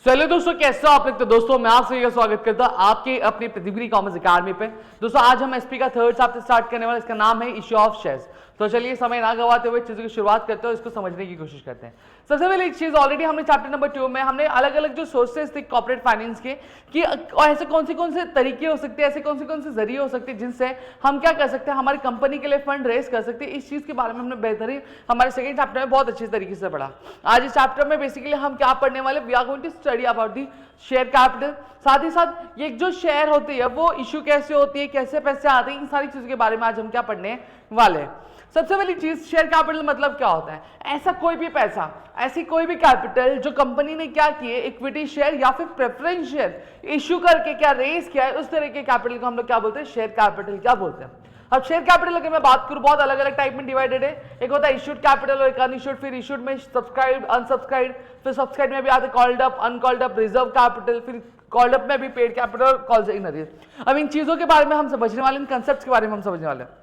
चलिए दोस्तों, कैसे हो आप लोग। तो दोस्तों मैं आप सभी का स्वागत करता हूं आपके अपनी प्रतिगुरी कॉमर्स अकादमी पे। दोस्तों आज हम एसपी का थर्ड चैप्टर स्टार्ट करने वाले, इसका नाम है इश्यू ऑफ शेयर्स। तो चलिए समय ना गवाते हुए चीजों की शुरुआत करते हैं और इसको समझने की कोशिश करते हैं। सबसे पहले एक चीज, ऑलरेडी हमने चैप्टर नंबर 2 में हमने अलग अलग जो सोर्सेज थे कॉर्पोरेट फाइनेंस के, कि ऐसे कौन से तरीके हो सकते हैं, ऐसे कौन से जरिए हो सकते हैं जिनसे हम क्या कर सकते हैं, हमारी कंपनी के लिए फंड रेज कर सकते हैं। इस चीज के बारे में हमने बेहतरीन हमारे सेकंड चैप्टर में बहुत अच्छी तरीके से पढ़ा। आज इस चैप्टर में बेसिकली हम क्या पढ़ने वाले, we are going to study about the share capital. साथ ही साथ ये जो शेयर होती है वो इश्यू कैसे होती है, कैसे पैसे आते हैं, इन सारी चीजों के बारे में आज हम क्या पढ़ने वाले हैं। सबसे पहली चीज, शेयर कैपिटल मतलब क्या होता है। ऐसा कोई भी पैसा, ऐसी कोई भी कैपिटल जो कंपनी ने क्या किए, इक्विटी शेयर या फिर प्रेफरेंस शेयर इश्यू करके क्या रेज किया है, उस तरह के कैपिटल को हम लोग क्या बोलते हैं, शेयर कैपिटल क्या बोलते हैं। अब शेयर कैपिटल अगर मैं बात करूं, बहुत अलग अलग टाइप में डिवाइडेड है। एक होता है इश्यूड कैपिटल और एक अनइश्यूड, फिर इश्यूड में सब्सक्राइब, अनसब्सक्राइब, फिर सब्सक्राइब में भी आते called up, uncalled up, reserve capital, फिर कॉल्ड अप में भी paid capital, called in arrear. अब इन चीजों के बारे में हम समझने वाले, इन कंसेप्ट के बारे में हम समझने वाले हैं।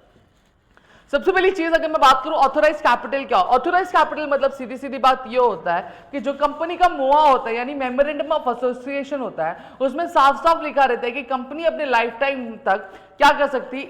सबसे पहली चीज अगर मैं बात करूं ऑथोराइज कैपिटल क्या, ऑथोराइज कैपिटल मतलब सीधी सीधी बात ये होता है कि जो कंपनी का मोआ होता है, यानी मेमोरेंडम ऑफ एसोसिएशन होता है, उसमें साफ साफ लिखा रहता है कि कंपनी अपने लाइफ टाइम तक क्या कर सकती है,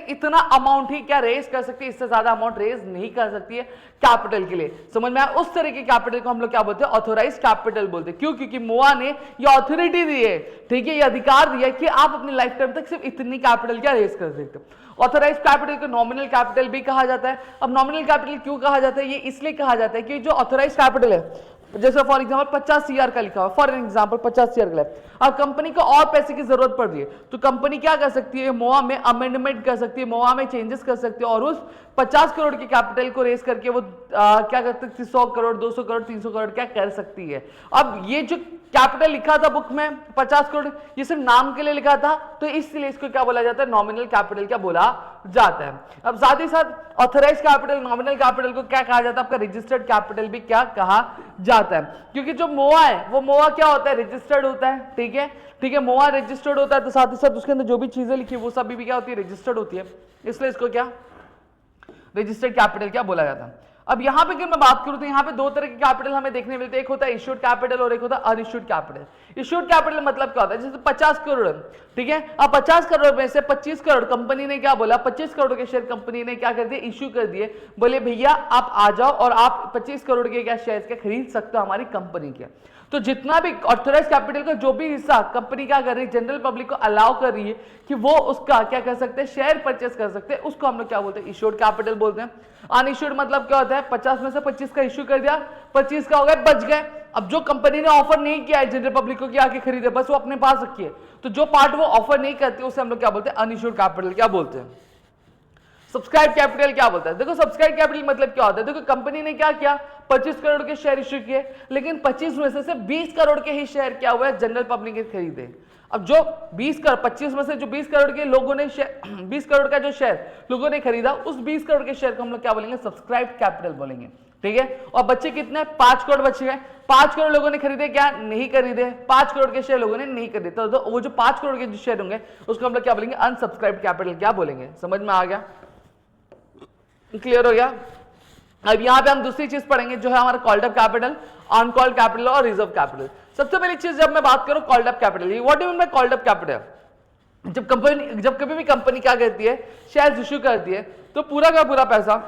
इतना अमाउंट ही क्या रेज कर सकती है, इससे ज्यादा अमाउंट रेज नहीं कर सकती है कैपिटल के लिए। समझ में आया। उस तरह के कैपिटल को हम लोग क्या बोलते हैं, ऑथोराइज कैपिटल बोलते हैं। क्यों? क्योंकि मोआ ने ये अथॉरिटी दी है, ठीक है, ये अधिकार दिया है कि आप अपनी लाइफ टाइम तक सिर्फ इतनी कैपिटल क्या रेज कर सकते हो। ऑथोराइज कैपिटल को नॉमिनल कैपिटल भी कहा जाता है। अब नॉमिनल कैपिटल क्यों कहा जाता है, ये इसलिए कहा जाता है कि जो ऑथोराइज कैपिटल है, जैसे फॉर एग्जांपल 50 सीआर का लिखा हुआ, फॉर एग्जांपल 50 सीआर का है, अब कंपनी को और पैसे की जरूरत पड़ रही है तो कंपनी क्या कर सकती है, मोआ में अमेंडमेंट कर सकती है, मोआ में चेंजेस कर सकती है और उस 50 करोड़ की कैपिटल को रेज करके वो क्या कर सकती है, 100 करोड़, 200 करोड़, 300 करोड़ क्या कर सकती है। अब ये जो कैपिटल लिखा था बुक में 50 करोड़, ये सिर्फ नाम के लिए लिखा था, तो इसलिए इसको क्या बोला जाता है, नॉमिनल कैपिटल क्या बोला जाता है। अब साथ ही साथ ऑथराइज कैपिटल, नॉमिनल कैपिटल को क्या कहा जाता है, आपका रजिस्टर्ड कैपिटल भी क्या कहा जाता है। क्योंकि जो मोआ है वो मोआ क्या होता है, रजिस्टर्ड होता है, ठीक है, ठीक है, मोआ रजिस्टर्ड होता है, तो साथ ही साथ उसके अंदर जो भी चीजें लिखी है वो सब भी क्या होती है, रजिस्टर्ड होती है, इसलिए इसको क्या रजिस्टर्ड कैपिटल क्या बोला जाता है। अब यहां पे अगर मैं बात करूं तो यहां पे दो तरह के कैपिटल हमें देखने मिलते हैं, एक होता है इश्यूड कैपिटल और एक होता है अनइश्यूड कैपिटल। इश्यूड कैपिटल मतलब क्या होता है, जैसे 50 करोड़, ठीक है, अब 50 करोड़ में से 25 करोड़ कंपनी ने क्या बोला, 25 करोड़ के शेयर कंपनी ने क्या कर दिए, इश्यू कर दिए, बोले भैया आप आ जाओ और आप 25 करोड़ के क्या शेयर के खरीद सकते हो हमारी कंपनी के। तो जितना भी ऑथराइज कैपिटल का जो भी हिस्सा कंपनी क्या कर रही है, जनरल पब्लिक को अलाउ कर रही है कि वो उसका क्या कर सकते हैं, शेयर परचेस कर सकते हैं, उसको हम लोग क्या बोलते हैं, इश्यूड कैपिटल बोलते हैं। अनइश्यूड मतलब क्या होता है, 50 में से 25 का इश्यू कर दिया, 25 का हो गया, बच गए। अब जो कंपनी ने ऑफर नहीं किया है जनरल पब्लिक को कि आके खरीदे, बस वो अपने पास रखी है, तो जो पार्ट वो ऑफर नहीं करती उसे हम लोग क्या बोलते हैं, अनइश्यूड कैपिटल क्या बोलते हैं। सब्सक्राइब कैपिटल क्या बोलता है, देखो सब्सक्राइब कैपिटल मतलब क्या होता है, देखो कंपनी ने क्या किया, 25 करोड़ के शेयर इश्यू किए, लेकिन 25 में से 20 करोड़ के ही शेयर क्या हुआ है, जनरल पब्लिक के खरीदे। अब जो 20 करोड़ 25 में से जो 20 करोड़ के लोगों ने 20 करोड़ का जो शेयर लोगों ने खरीदा, उस 20 करोड़ के शेयर को हम लोग क्या बोलेंगे, सब्सक्राइब कैपिटल बोलेंगे, ठीक है। और बच्चे कितने, 5 करोड़ बचे गए, 5 करोड़ लोगों ने खरीदे क्या, नहीं खरीदे, 5 करोड़ के शेयर लोगों ने नहीं खरीदे, तो वो जो 5 करोड़ के जो शेयर होंगे उसको हम लोग क्या बोलेंगे, अनसब्सक्राइब कैपिटल क्या बोलेंगे। समझ में आ गया, क्लियर हो गया। अब यहां पे हम दूसरी चीज पढ़ेंगे जो है हमारा called up capital, uncalled capital और रिजर्व कैपिटल। सबसे पहली चीज जब मैं बात करूं called up capital, what do you mean by called up capital, जब कभी भी कंपनी क्या करती है, शेयर्स इश्यू करती है, तो पूरा का पूरा पैसा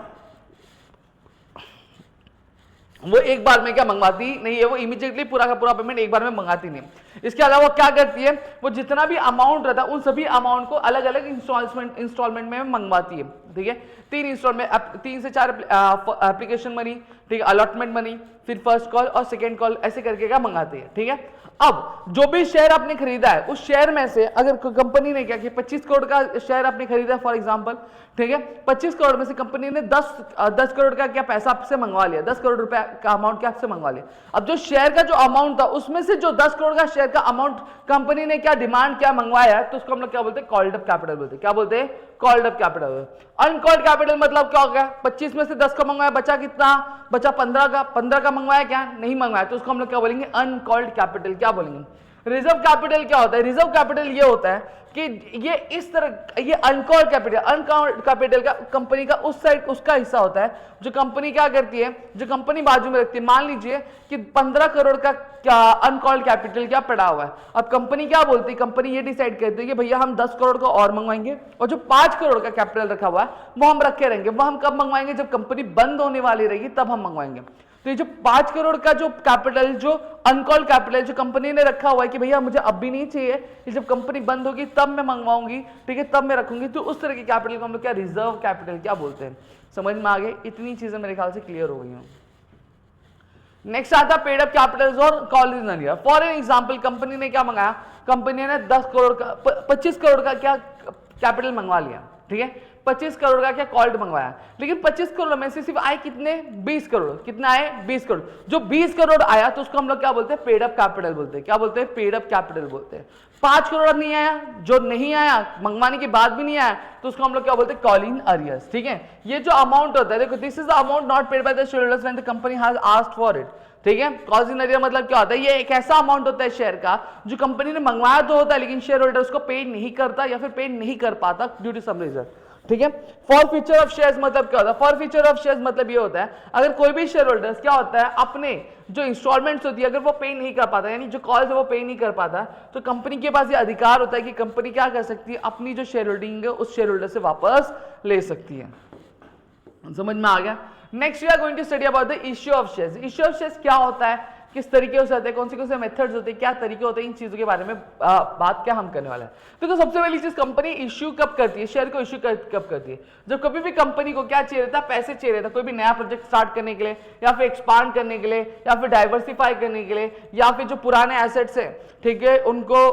वो एक बार में क्या मंगवाती नहीं है, वो इमीडिएटली पूरा का पूरा पेमेंट एक बार में मंगाती नहीं। इसके अलावा क्या करती है, वो जितना भी अमाउंट रहता है उन सभी अमाउंट को अलग अलग इंस्टॉलमेंट में मंगवाती है, ठीक है। 3 इंस्टॉलमेंट, 3 से 4 एप्लीकेशन मनी, ठीक है, अलॉटमेंट मनी, फिर फर्स्ट कॉल और सेकेंड कॉल, ऐसे करके क्या मंगाती है, ठीक है। अब जो भी शेयर आपने खरीदा है उस शेयर में से अगर कंपनी ने क्या कि 25 करोड़ का शेयर आपने खरीदा फॉर एग्जांपल, ठीक है, 25 करोड़ में से कंपनी ने 10 करोड़ का क्या पैसा आपसे मंगवा लिया, 10 करोड़ रुपए का अमाउंट क्या आपसे मंगवा लिया। अब जो शेयर का जो अमाउंट था उसमें से जो 10 करोड़ का शेयर का अमाउंट कंपनी ने क्या डिमांड क्या मंगवाया है, तो उसको हम लोग क्या बोलते हैं, कॉल्ड अप कैपिटल बोलते हैं। क्या बोलते हैं, called up capital. Uncalled capital मतलब क्या हो गया, 25 में से 10 का मंगवाया, बचा कितना, बचा 15 का, 15 का मंगवाया क्या, नहीं मंगवाया, तो उसको हम लोग क्या बोलेंगे, अनकॉल्ड कैपिटल क्या बोलेंगे। रिजर्व कैपिटल क्या होता है? रिजर्व कैपिटल ये होता है कि ये इस तरह, ये अनकॉल्ड कैपिटल का कंपनी का उस साइड उसका हिस्सा होता है जो कंपनी क्या करती है, जो कंपनी बाजू में रखती है। मान लीजिए कि 15 करोड़ का क्या अनकॉल्ड कैपिटल क्या पड़ा हुआ है। अब कंपनी क्या बोलती है, कंपनी ये डिसाइड करती है कि भैया हम 10 करोड़ का और मंगवाएंगे और जो 5 करोड़ का कैपिटल रखा हुआ है वो हम रखे रहेंगे। वो हम कब मंगवाएंगे? जब कंपनी बंद होने वाली रहेगी तब हम मंगवाएंगे। तो ये जो 5 करोड़ का जो कैपिटल, जो अनकॉल्ड कैपिटल जो कंपनी ने रखा हुआ है कि भैया मुझे अब भी नहीं चाहिए, कि जब कंपनी बंद होगी तब मैं मंगवाऊंगी, ठीक है, तब मैं रखूंगी, तो उस तरह के कैपिटल को हम लोग क्या रिजर्व कैपिटल क्या बोलते हैं। समझ में आ गए? इतनी चीजें मेरे ख्याल से क्लियर हो गई हैं। नेक्स्ट आता पेड अप कैपिटल और call in earlier. For an example, company ने क्या मंगाया, कंपनी ने 10 करोड़ का 25 करोड़ का क्या कैपिटल मंगवा लिया, ठीक है, 25 करोड़ का क्या कॉल्ड मंगवाया, लेकिन 25 करोड़ में से सिर्फ आए कितने? 20 करोड़। कितना आए? 20 करोड़। जो 20 करोड़ आया तो उसको हम लोग क्या बोलते हैं? पेड अप कैपिटल बोलते हैं। क्या बोलते हैं? पेड अप कैपिटल बोलते हैं। 5 करोड़ नहीं आया, जो नहीं आया, मंगवाने के बाद भी नहीं आया, तो उसको हम लोग क्या बोलते हैं? कॉल इन अर्लियर्स, ठीक है। ये जो अमाउंट होता है, देखो, this is the amount not paid by the share holders when the company has asked for it, ठीक है। कॉल इन अर्लियर मतलब क्या होता है? ये एक ऐसा अमाउंट होता है शेयर का जो कंपनी ने मंगवाया तो होता है लेकिन शेयर होल्डर उसको पे नहीं करता या फिर पे नहीं कर पाता ड्यू टू सम रीजन, ठीक है। फॉर फ्यूचर ऑफ शेयर्स मतलब क्या होता है? फॉर फ्यूचर ऑफ शेयर्स मतलब ये होता है अगर कोई भी शेयर होल्डर्स क्या होता है अपने जो इंस्टॉलमेंट्स होती है अगर वो पे नहीं कर पाता, यानी जो कॉल है वो पे नहीं कर पाता, तो कंपनी के पास ये अधिकार होता है कि कंपनी क्या कर सकती है? अपनी जो शेयर होल्डिंग है उस शेयर होल्डर से वापस ले सकती है। समझ में आ गया? Next we are going to study about the issue of shares. Issue of shares क्या होता है, किस तरीके से होते हैं, कौन से मेथड्स होते हैं, क्या तरीके होते हैं, इन चीजों के बारे में बात क्या हम करने वाले हैं। तो सबसे पहली चीज, कंपनी इश्यू कब करती है, शेयर को इश्यू कब करती है? जब कभी भी कंपनी को क्या चाहिए रहता है? पैसे चाहिए रहता है, कोई भी नया प्रोजेक्ट स्टार्ट करने के लिए या फिर एक्सपांड करने के लिए या फिर डाइवर्सिफाई करने के लिए या फिर जो पुराने एसेट्स है, ठीक है, उनको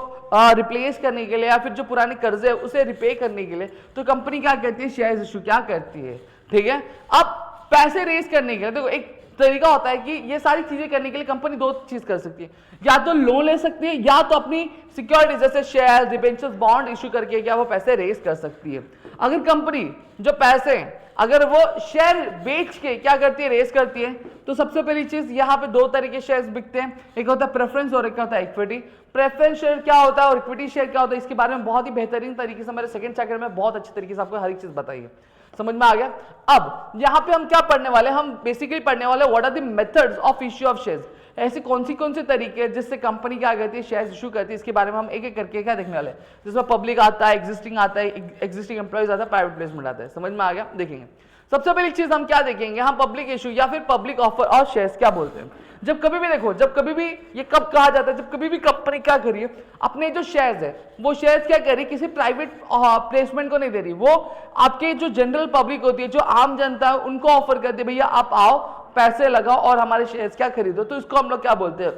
रिप्लेस करने के लिए या फिर जो पुराने कर्जे है उसे रिपे करने के लिए, तो कंपनी क्या करती है? शेयर इश्यू क्या करती है, ठीक है। अब पैसे रेज करने के लिए देखो एक तरीका होता है कि ये सारी चीजें करने के लिए कंपनी दो चीज कर सकती है, या तो लोन ले सकती है या तो अपनी सिक्योरिटी जैसे शेयर, डिबेंचर्स, बॉन्ड इश्यू करके क्या वो पैसे रेज कर सकती है। अगर कंपनी जो पैसे अगर वो शेयर बेच के क्या करती है? रेज करती है, तो सबसे पहली चीज यहाँ पे दो तरह के शेयर्स बिकते हैं, एक होता है प्रेफरेंस और एक होता है इक्विटी। प्रेफरेंस शेयर क्या होता है और इक्विटी शेयर क्या होता है, इसके बारे में बहुत ही बेहतरीन तरीके से हमारे सेकंड चैप्टर में बहुत अच्छे तरीके से आपको हर एक चीज बताई है। समझ में आ गया? अब यहाँ पे हम क्या पढ़ने वाले हैं? हम बेसिकली पढ़ने वाले what are the methods of issue of shares. ऐसे कौन से तरीके हैं जिससे कंपनी क्या करती है? शेयर्स इशू करती है। इसके बारे में हम एक एक करके क्या देखने वाले हैं, जिसमें पब्लिक आता है, एग्जिस्टिंग आता है, एग्जिस्टिंग एम्प्लॉइज आता है, प्राइवेट प्लेसमेंट आता है। समझ में आ गया? देखेंगे सबसे पहली चीज हम क्या देखेंगे, हम पब्लिक इशू या फिर पब्लिक ऑफर और शेयर्स क्या बोलते हैं। जब कभी भी देखो, जब कभी भी ये कब कहा जाता है, जब कभी भी कंपनी क्या करिए अपने जो शेयर्स है वो शेयर्स क्या करिए किसी प्राइवेट प्लेसमेंट को नहीं दे रही, वो आपके जो जनरल पब्लिक होती है, जो आम जनता है, उनको ऑफर करती है, भैया आप आओ, पैसे लगाओ और हमारे शेयर्स क्या खरीदो। तो इसको हम लोग क्या बोलते हैं?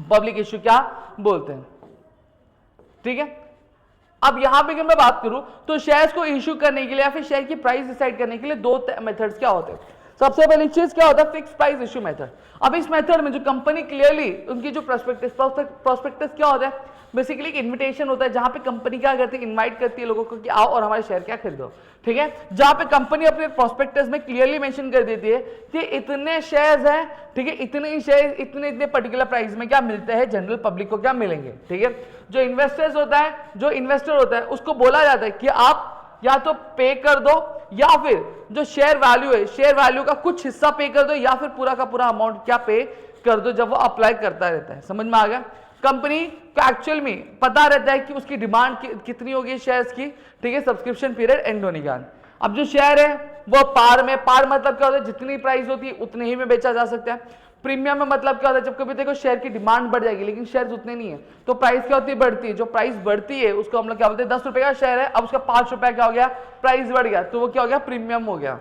पब्लिक इशू क्या बोलते हैं, ठीक है। अब यहां पे अगर मैं बात करूं तो शेयर्स को इश्यू करने के लिए या फिर शेयर की प्राइस डिसाइड करने के लिए दो मेथड्स क्या होते हैं। सबसे पहली चीज क्या होता है? Fix price issue method. अब इस मेथड में जो कंपनी क्लियरली उनकी जो प्रोस्पेक्टस क्या होता है, बेसिकली एक इन्विटेशन होता है जहां पे कंपनी क्या करती है? इनवाइट करती है लोगों को कि आओ और हमारे शेयर क्या खरीदो, ठीक है। जहां पे कंपनी अपने प्रोस्पेक्टस में क्लियरली मेंशन कर देती है कि इतने शेयर्स हैं, ठीक है, इतने ही शेयर इतने पर्टिकुलर प्राइस में क्या मिलते हैं, जनरल पब्लिक को क्या मिलेंगे, ठीक है। जो इन्वेस्टर्स होता है, जो इन्वेस्टर होता है, उसको बोला जाता है कि आप या तो पे कर दो या फिर जो शेयर वैल्यू है, शेयर वैल्यू का कुछ हिस्सा पे कर दो या फिर पूरा का पूरा अमाउंट क्या पे कर दो जब वो अप्लाई करता रहता है। समझ में आ गया? कंपनी को एक्चुअल में पता रहता है कि उसकी डिमांड कितनी होगी शेयर्स की, ठीक है, सब्सक्रिप्शन पीरियड एंड होने के बाद। अब जो शेयर है वो पार में, पार मतलब क्या होता है? जितनी प्राइस होती है उतने ही में बेचा जा सकता है। प्रीमियम में मतलब क्या होता है? जब कभी देखो शेयर की डिमांड बढ़ जाएगी लेकिन शेयर उतने नहीं है तो प्राइस क्या होती है? बढ़ती है। जो प्राइस बढ़ती है उसको हम लोग क्या बोलते हैं? 10 रुपए का शेयर है, अब उसका 5 रुपए क्या हो गया? प्राइस बढ़ गया, तो वो क्या हो गया? प्रीमियम हो गया।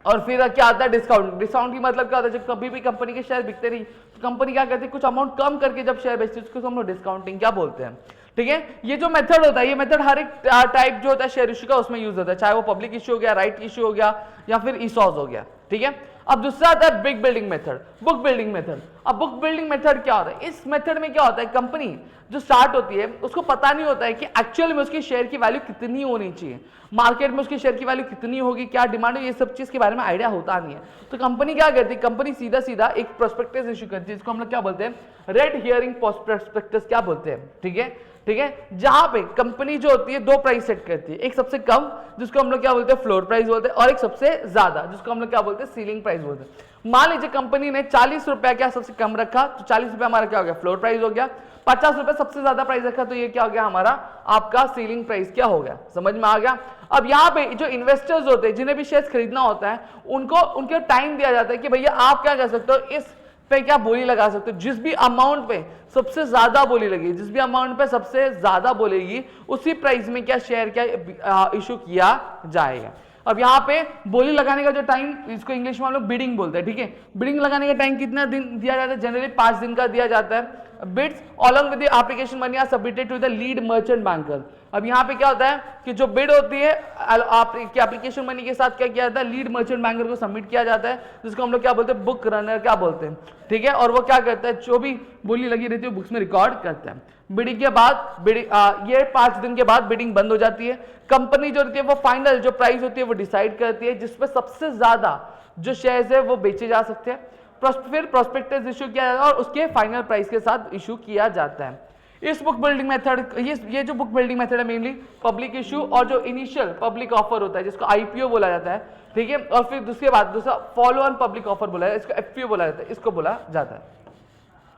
और फिर क्या आता है? डिस्काउंट। डिस्काउंट की मतलब क्या होता है? जब कभी भी कंपनी के शेयर बिकते नहीं तो कंपनी क्या करती है? कुछ अमाउंट कम करके जब शेयर बेचती है उसको हम लोग डिस्काउंटिंग क्या बोलते हैं, ठीक है। ये जो मेथड होता है, ये मेथड हर एक टाइप जो होता है शेयर इशू का उसमें यूज होता है, चाहे वो पब्लिक इशू हो गया, राइट इशू हो गया या फिर ईसॉज हो गया, ठीक है। अब दूसरा आता है big building method, book building method. अब बुक बिल्डिंग मेथड क्या होता है? इस मेथड में क्या होता है, कंपनी जो स्टार्ट होती है उसको पता नहीं होता है कि एक्चुअल में उसकी शेयर की वैल्यू कितनी होनी चाहिए, मार्केट में उसकी शेयर की वैल्यू कितनी होगी, क्या डिमांड है, ये सब चीज के बारे में आइडिया होता नहीं है। तो कंपनी क्या करती है, कंपनी सीधा सीधा एक प्रोस्पेक्टस इशू करती है, जिसको हम लोग क्या बोलते हैं, रेड हियरिंग प्रोस्पेक्टस क्या बोलते हैं, ठीक है, ठीक है। जहां पे कंपनी जो होती है दो प्राइस सेट करती है, एक सबसे कम जिसको हम लोग क्या बोलते हैं फ्लोर प्राइस बोलते हैं, और एक सबसे ज्यादा जिसको हम लोग क्या बोलते हैं सीलिंग प्राइस बोलते हैं। मान लीजिए कंपनी ने 40 रुपया क्या सबसे कम रखा, तो 40 रुपया हमारा क्या हो गया, फ्लोर प्राइस हो गया। 50 रुपए सबसे ज्यादा प्राइस रखा, तो ये क्या हो गया, हमारा आपका सीलिंग प्राइस क्या हो गया, समझ में आ गया। अब यहाँ पे जो इन्वेस्टर्स होते हैं जिन्हें भी शेयर खरीदना होता है, उनको उनके टाइम दिया जाता है कि भैया आप क्या कर सकते हो, इस पे क्या बोली लगा सकते हो, जिस भी अमाउंट पे सबसे ज्यादा बोली लगी, जिस भी अमाउंट पे सबसे ज्यादा बोलेगी उसी प्राइस में क्या शेयर क्या इशू किया जाएगा। अब यहाँ पे बोली लगाने का जो टाइम, इसको इंग्लिश में हम लोग बिडिंग बोलते हैं, ठीक है। बिडिंग लगाने का टाइम कितना दिन दिया जाता है, जनरली 5 दिन का दिया जाता है। Bids along with the application money are submitted to the lead merchant banker। अब यहाँ पे क्या होता है कि जो बिड होती है आपकी एप्लीकेशन मनी के साथ क्या किया जाता है, लीड मर्चेंट बैंकर को सबमिट किया जाता है, जिसको हम लोग क्या बोलते हैं, बुक रनर क्या बोलते हैं, ठीक है। और वो क्या करता है, जो भी बोली लगी रहती है बुक्स में रिकॉर्ड करता है। बिडिंग के बाद ये 5 दिन के बाद बिडिंग बंद हो जाती है। कंपनी जो रहती है वो फाइनल जो प्राइस होती है वो डिसाइड करती है, जिसपे सबसे ज्यादा जो शेयर्स है वो बेचे जा सकते हैं। फिर प्रोस्पेक्टस इशू किया जाता है और उसके फाइनल प्राइस के साथ इशू किया जाता है। इस बुक बिल्डिंग मेथड, ये जो बुक बिल्डिंग मेथड है मेनली पब्लिक इशू और जो इनिशियल पब्लिक ऑफर होता है जिसको आईपीओ बोला जाता है, ठीक है। और फिर दूसरा फॉलो ऑन पब्लिक ऑफर बोला जाता है, इसको एफपीओ बोला जाता है, इसको बोला जाता है,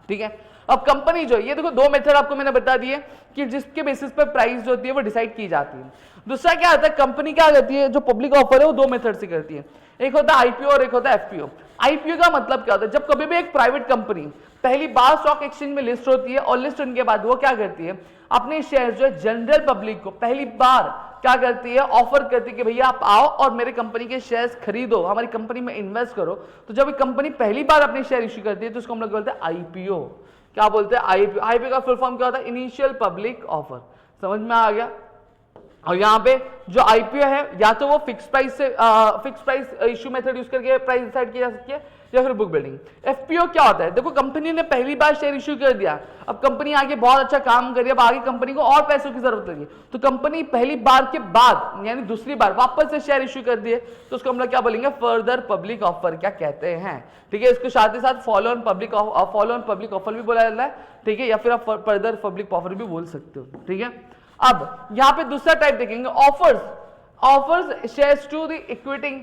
ठीक है। अब कंपनी जो ये देखो 2 मेथड आपको मैंने बता दिए कि जिसके बेसिस पर प्राइस जो होती है वो डिसाइड की जाती है। दूसरा क्या होता है, कंपनी क्या करती है, जो पब्लिक ऑफर है वो 2 मेथड से करती है, एक होता है आईपीओ और एक होता है एफपीओ। आईपीओ का मतलब क्या होता है, जब कभी भी एक प्राइवेट कंपनी पहली बार स्टॉक एक्सचेंज में लिस्ट होती है और लिस्ट होने के बाद वो क्या करती है, अपने शेयर जो है जनरल पब्लिक को पहली बार क्या करती है, ऑफर करती है कि भैया आप आओ और मेरे कंपनी के शेयर्स खरीदो, हमारी कंपनी में इन्वेस्ट करो। तो जब एक कंपनी पहली बार अपने शेयर इश्यू करती है तो उसको हम लोग बोलते हैं आईपीओ। क्या बोलते हैं, आईपीओ। आईपीओ का फुल फॉर्म क्या होता है, इनिशियल पब्लिक ऑफर। समझ में आ गया। और यहाँ पे जो आईपीओ है या तो वो fix price issue method use करके प्राइस डिसाइड की जा सकती है या फिर बुक बिल्डिंग। एफपीओ क्या होता है, देखो कंपनी ने पहली बार शेयर इशू कर दिया, अब कंपनी आगे बहुत अच्छा काम कर रही है, अब आगे कंपनी को और पैसों की जरूरत लगी, तो कंपनी पहली बार के बाद यानी दूसरी बार वापस से शेयर इशू कर दिए तो उसको हम लोग क्या बोलेंगे, फर्दर पब्लिक ऑफर क्या कहते हैं, ठीक है। इसको साथ ही साथ फॉलो ऑन पब्लिक ऑफर भी बोला जाता है, ठीक है, या फिर आप फर्दर पब्लिक ऑफर भी बोल सकते हो, ठीक है। अब यहां पे दूसरा टाइप देखेंगे, offers shares to the equity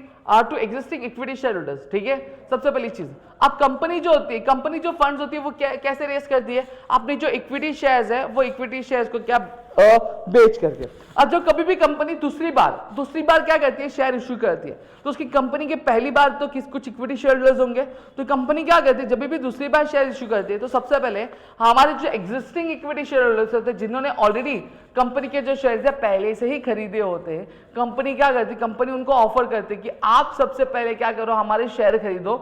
to existing equity share holders, ठीक है। सबसे पहली चीज, अब कंपनी जो होती है, कंपनी जो फंड्स होती है वो कैसे रेस करती है, अपनी जो इक्विटी शेयर्स है वो इक्विटी शेयर्स को क्या बेच करके। अब जो कभी भी कंपनी दूसरी बार क्या करती है, शेयर इश्यू करती है, तो उसकी कंपनी के पहली बार तो कुछ इक्विटी शेयर होल्डर्स होंगे, तो कंपनी क्या करती है, जब भी दूसरी बार शेयर इश्यू करती है तो सबसे पहले हमारे जो एग्जिस्टिंग इक्विटी शेयर होल्डर्स होते हैं, जिन्होंने ऑलरेडी कंपनी के जो शेयर्स है पहले से ही खरीदे होते हैं, कंपनी क्या करती है, कंपनी उनको ऑफर करती है कि आप सबसे पहले क्या करो, हमारे शेयर खरीदो,